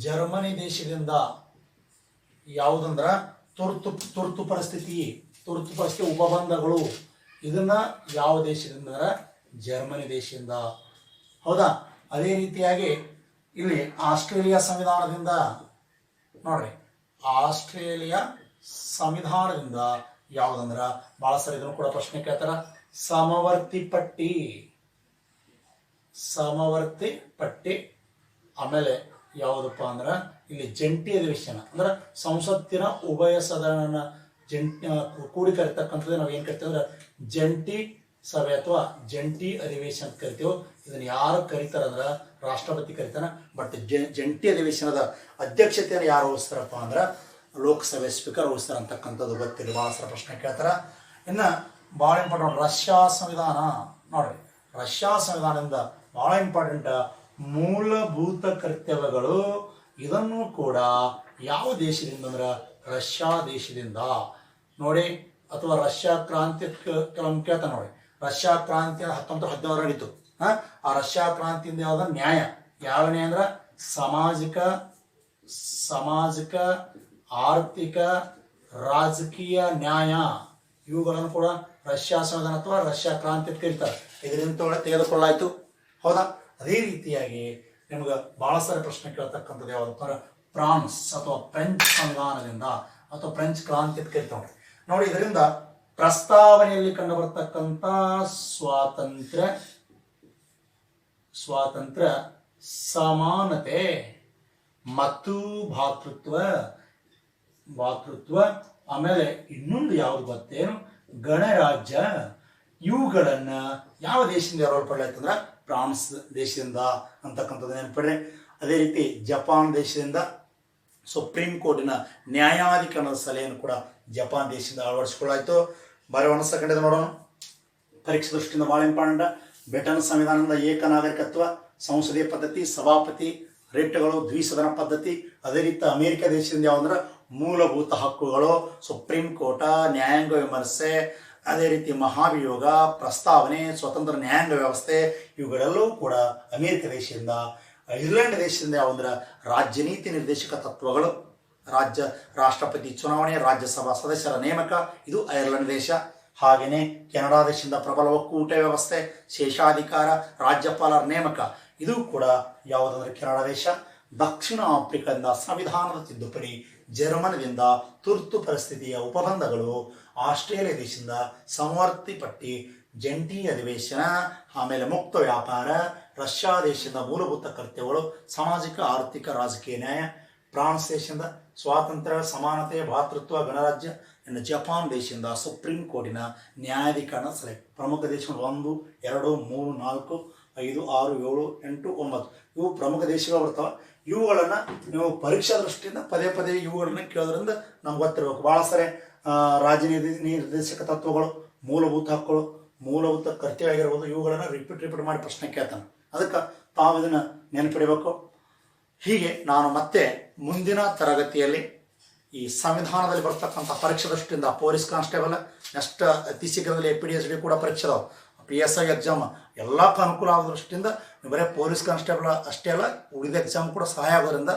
ಜರ್ಮನಿ ದೇಶದಿಂದ ಯಾವುದಂದ್ರ ತುರ್ತು ಪರಿಸ್ಥಿತಿ ಉಪಬಂಧಗಳು. ಇದನ್ನ ಯಾವ ದೇಶದಿಂದ ಜರ್ಮನಿ ದೇಶದಿಂದ. ಹೌದಾ? ಅದೇ ರೀತಿಯಾಗಿ ಇಲ್ಲಿ ಆಸ್ಟ್ರೇಲಿಯಾ ಸಂವಿಧಾನದಿಂದ ನೋಡ್ರಿ, ಆಸ್ಟ್ರೇಲಿಯಾ ಸಂವಿಧಾನದಿಂದ ಯಾವುದಂದ್ರ ಭಾಳ ಸರಿ ಇದನ್ನು ಕೂಡ ಪ್ರಶ್ನೆ ಕೇಳ್ತಾರ, ಸಮವರ್ತಿ ಪಟ್ಟಿ. ಸಮವರ್ತಿ ಪಟ್ಟಿ. ಆಮೇಲೆ ಯಾವುದಪ್ಪ ಅಂದ್ರೆ ಇಲ್ಲಿ ಜಂಟಿ ಅಧಿವೇಶನ ಅಂದ್ರೆ ಸಂಸತ್ತಿನ ಉಭಯ ಸದನ ಜಂಟಿ ಕೂಡಿ ಕರಿತಕ್ಕಂಥದ್ದು ನಾವು ಏನು ಕರಿತೀವಿ ಅಂದ್ರೆ ಜಂಟಿ ಸಭೆ ಅಥವಾ ಜಂಟಿ ಅಧಿವೇಶನ ಅಂತ ಕರಿತೀವಿ. ಇದನ್ನ ಯಾರು ಕರೀತಾರಂದ್ರೆ ರಾಷ್ಟ್ರಪತಿ ಕರೀತಾನ. ಬಟ್ ಜಂಟಿ ಅಧಿವೇಶನದ ಅಧ್ಯಕ್ಷತೆಯನ್ನು ಯಾರು ವಹಿಸ್ತಾರಪ್ಪ ಅಂದ್ರೆ ಲೋಕಸಭೆ ಸ್ಪೀಕರ್ ವಹಿಸ್ತಾರ ಅಂತಕ್ಕಂಥದ್ದು ಗೊತ್ತಿಲ್ಲ. ಭಾಳ ಸಲ ಪ್ರಶ್ನೆ ಕೇಳ್ತಾರ. ಇನ್ನು ಭಾಳ ಇಂಪಾರ್ಟೆಂಟ್ ರಷ್ಯಾ ಸಂವಿಧಾನ. ನೋಡ್ರಿ, ರಷ್ಯಾ ಸಂವಿಧಾನದಿಂದ ಭಾಳ ಇಂಪಾರ್ಟೆಂಟ್ ಮೂಲಭೂತ ಕರ್ತವ್ಯಗಳು. ಇದನ್ನು ಕೂಡ ಯಾವ ದೇಶದಿಂದ ಅಂದ್ರೆ ರಷ್ಯಾ ದೇಶದಿಂದ. ನೋಡಿ, ಅಥವಾ ರಷ್ಯಾ ಕ್ರಾಂತಿ ಕೆಲವೊಂದು ಕೇಳ್ತಾನೆ ನೋಡಿ. ರಷ್ಯಾ ಕ್ರಾಂತಿ 1917 ನಡೀತು. ಆ ರಷ್ಯಾ ಕ್ರಾಂತಿಯಿಂದ ಯಾವ್ದ ನ್ಯಾಯ, ಯಾವ ನ್ಯಾಯ ಅಂದ್ರೆ ಸಾಮಾಜಿಕ ಆರ್ಥಿಕ ರಾಜಕೀಯ ನ್ಯಾಯ, ಇವುಗಳನ್ನು ಕೂಡ ರಷ್ಯಾ ಸಂವಿಧಾನ ಅಥವಾ ರಷ್ಯಾ ಕ್ರಾಂತಿ ಅಂತ ಕರೀತಾರೆ. ಇದರಿಂದ ತೆಗೆದುಕೊಳ್ಳಾಯ್ತು. ಹೌದಾ? ಅದೇ ರೀತಿಯಾಗಿ ನಿಮ್ಗೆ ಬಹಳ ಸಾರಿ ಪ್ರಶ್ನೆ ಕೇಳ್ತಕ್ಕಂಥದ್ದು ಯಾವ್ದಪ್ಪ ಫ್ರಾನ್ಸ್ ಅಥವಾ ಫ್ರೆಂಚ್ ಸಂವಿಧಾನದಿಂದ ಅಥವಾ ಫ್ರೆಂಚ್ ಕ್ರಾಂತಿ ಅಂತ ಕರಿತಾವ್ರಿ. ನೋಡಿ, ಇದರಿಂದ ಪ್ರಸ್ತಾವನೆಯಲ್ಲಿ ಕಂಡು ಬರ್ತಕ್ಕಂಥ ಸ್ವಾತಂತ್ರ್ಯ, ಸಮಾನತೆ ಮತ್ತು ಭಾತೃತ್ವ, ಆಮೇಲೆ ಇನ್ನೊಂದು ಯಾವ್ದು ಗೊತ್ತೇನು, ಗಣರಾಜ್ಯ. ಇವುಗಳನ್ನ ಯಾವ ದೇಶದಿಂದ ಯಾರು ಅಂದ್ರೆ ಫ್ರಾನ್ಸ್ ದೇಶದಿಂದ ಅಂತಕ್ಕಂಥದ್ದು ನೆನಪಿಡ್ರಿ. ಅದೇ ರೀತಿ ಜಪಾನ್ ದೇಶದಿಂದ ಸುಪ್ರೀಂ ಕೋರ್ಟಿನ ನ್ಯಾಯಾಧಿಕರಣದ ಸಲಹೆಯನ್ನು ಕೂಡ ಜಪಾನ್ ದೇಶದಿಂದ ಅಳವಡಿಸಿಕೊಳ್ಳಾಯಿತು. ಬಾರಿ ಒಂದು ಸೆಕೆಂಡ್ ನೋಡೋಣ. ಪರೀಕ್ಷೆ ದೃಷ್ಟಿಯಿಂದ ಭಾಳ ಇಂಪಾರ್ಟೆಂಟ್. ಬ್ರಿಟನ್ ಸಂವಿಧಾನದ ಏಕನಾಗರಿಕತ್ವ, ಸಂಸದೀಯ ಪದ್ಧತಿ, ಸಭಾಪತಿ ರೇಟ್ಗಳು, ದ್ವಿಸದನ ಪದ್ಧತಿ. ಅದೇ ರೀತಿ ಅಮೆರಿಕ ದೇಶದಿಂದ ಯಾವಂದ್ರೆ ಮೂಲಭೂತ ಹಕ್ಕುಗಳು, ಸುಪ್ರೀಂ ಕೋರ್ಟ, ನ್ಯಾಯಾಂಗ ವಿಮರ್ಶೆ, ಅದೇ ರೀತಿ ಮಹಾಭಿಯೋಗ, ಪ್ರಸ್ತಾವನೆ, ಸ್ವತಂತ್ರ ನ್ಯಾಯಾಂಗ ವ್ಯವಸ್ಥೆ, ಇವುಗಳೆಲ್ಲವೂ ಕೂಡ ಅಮೆರಿಕ ದೇಶದಿಂದ. ಐರ್ಲೆಂಡ್ ದೇಶದಿಂದ ಯಾವಂದ್ರೆ ರಾಜ್ಯ ನೀತಿ ನಿರ್ದೇಶಕ ತತ್ವಗಳು, ರಾಷ್ಟ್ರಪತಿ ಚುನಾವಣೆ, ರಾಜ್ಯಸಭಾ ಸದಸ್ಯರ ನೇಮಕ, ಇದು ಐರ್ಲೆಂಡ್ ದೇಶ. ಹಾಗೆಯೇ ಕೆನಡಾ ದೇಶದಿಂದ ಪ್ರಬಲ ಒಕ್ಕೂಟ ವ್ಯವಸ್ಥೆ, ಶೇಷಾಧಿಕಾರ, ರಾಜ್ಯಪಾಲರ ನೇಮಕ, ಇದು ಕೂಡ ಯಾವುದಂದ್ರೆ ಕೆನಡಾ ದೇಶ. ದಕ್ಷಿಣ ಆಫ್ರಿಕಾದಿಂದ ಸಂವಿಧಾನದ ತಿದ್ದುಪಡಿ, ಜರ್ಮನಿಯಿಂದ ತುರ್ತು ಪರಿಸ್ಥಿತಿಯ ಉಪಬಂಧಗಳು, ಆಸ್ಟ್ರೇಲಿಯಾ ದೇಶದಿಂದ ಸಮವರ್ತಿ ಪಟ್ಟಿ, ಜಂಟಿ ಅಧಿವೇಶನ, ಆಮೇಲೆ ಮುಕ್ತ ವ್ಯಾಪಾರ, ರಷ್ಯಾ ದೇಶದಿಂದ ಮೂಲಭೂತ ಕರ್ತವ್ಯಗಳು, ಸಾಮಾಜಿಕ ಆರ್ಥಿಕ ರಾಜಕೀಯ ನ್ಯಾಯ, ಫ್ರಾನ್ಸ್ ದೇಶದಿಂದ ಸ್ವಾತಂತ್ರ್ಯ, ಸಮಾನತೆ, ಭಾತೃತ್ವ, ಗಣರಾಜ್ಯ, ಇನ್ನು ಜಪಾನ್ ದೇಶದಿಂದ ಸುಪ್ರೀಂ ಕೋರ್ಟಿನ ನ್ಯಾಯಾಧಿಕರಣ ಸಲಹೆ. ಪ್ರಮುಖ ದೇಶಗಳು 1, 2, 3, 4, 5, 6, 7, 8, 9 ಇವು ಪ್ರಮುಖ ದೇಶಗಳು ಬರ್ತವೆ. ಇವುಗಳನ್ನು ನೀವು ಪರೀಕ್ಷಾ ದೃಷ್ಟಿಯಿಂದ ಪದೇ ಪದೇ ಇವುಗಳನ್ನ ಕೇಳೋದ್ರಿಂದ ನಮ್ಗೆ ಗೊತ್ತಿರಬೇಕು. ಭಾಳ ಸರಿ ರಾಜ್ಯ ನಿರ್ದೇಶಕ ತತ್ವಗಳು, ಮೂಲಭೂತ ಹಕ್ಕುಗಳು, ಮೂಲಭೂತ ಕರ್ತವ್ಯ ಆಗಿರ್ಬೋದು, ಇವುಗಳನ್ನು ರಿಪೀಟ್ ಮಾಡಿ ಪ್ರಶ್ನೆ ಕೇಳ್ತಾನೆ. ಅದಕ್ಕೆ ತಾವು ಇದನ್ನು ನೆನಪಿಡಬೇಕು. ಹೀಗೆ ನಾನು ಮತ್ತೆ ಮುಂದಿನ ತರಗತಿಯಲ್ಲಿ ಈ ಸಂವಿಧಾನದಲ್ಲಿ ಬರ್ತಕ್ಕಂಥ ಪರೀಕ್ಷೆ ದೃಷ್ಟಿಯಿಂದ ಪೊಲೀಸ್ ಕಾನ್ಸ್ಟೇಬಲ್, ನೆಕ್ಸ್ಟ್ ಅತಿ ಶೀಘ್ರದಲ್ಲಿ APDSD ಕೂಡ ಪರೀಕ್ಷೆ ಅದಾವೆ, PSI ಎಕ್ಸಾಮ್ ಎಲ್ಲಕ್ಕೂ ಅನುಕೂಲ ಆಗೋ ದೃಷ್ಟಿಯಿಂದ ಬರೀ ಪೊಲೀಸ್ ಕಾನ್ಸ್ಟೇಬಲ್ ಅಷ್ಟೇ ಅಲ್ಲ, ಉಳಿದ ಎಕ್ಸಾಮ್ ಕೂಡ ಸಹಾಯ ಆಗೋದ್ರಿಂದ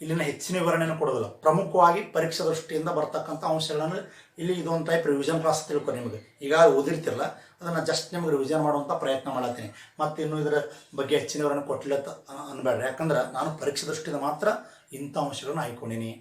ಇಲ್ಲಿನ ಹೆಚ್ಚಿನ ವಿವರಣೆಯನ್ನು ಕೊಡೋದಿಲ್ಲ. ಪ್ರಮುಖವಾಗಿ ಪರೀಕ್ಷೆ ದೃಷ್ಟಿಯಿಂದ ಬರ್ತಕ್ಕಂಥ ಅಂಶಗಳನ್ನು ಇಲ್ಲಿ ಇದೊಂದು ಟೈಪ್ ರಿವಿಷನ್ ಕ್ಲಾಸ್ ತಿಳ್ಕೊ. ನಿಮಗೆ ಈಗ ಓದಿರ್ತಿರಲ್ಲ, ಅದನ್ನು ಜಸ್ಟ್ ನಿಮಗೆ ರಿವಿಷನ್ ಮಾಡುವಂಥ ಪ್ರಯತ್ನ ಮಾಡತ್ತೀನಿ. ಮತ್ತು ಇನ್ನೂ ಇದರ ಬಗ್ಗೆ ಹೆಚ್ಚಿನ ವಿವರಣೆ ಕೊಟ್ಟಿಲ್ಲ ಅನ್ಬೇಡ್ರಿ. ಯಾಕಂದ್ರೆ ನಾನು ಪರೀಕ್ಷೆ ದೃಷ್ಟಿಯಿಂದ ಮಾತ್ರ ಇಂಥ ಅಂಶಗಳನ್ನು ಆಯ್ಕೊಂಡೀನಿ.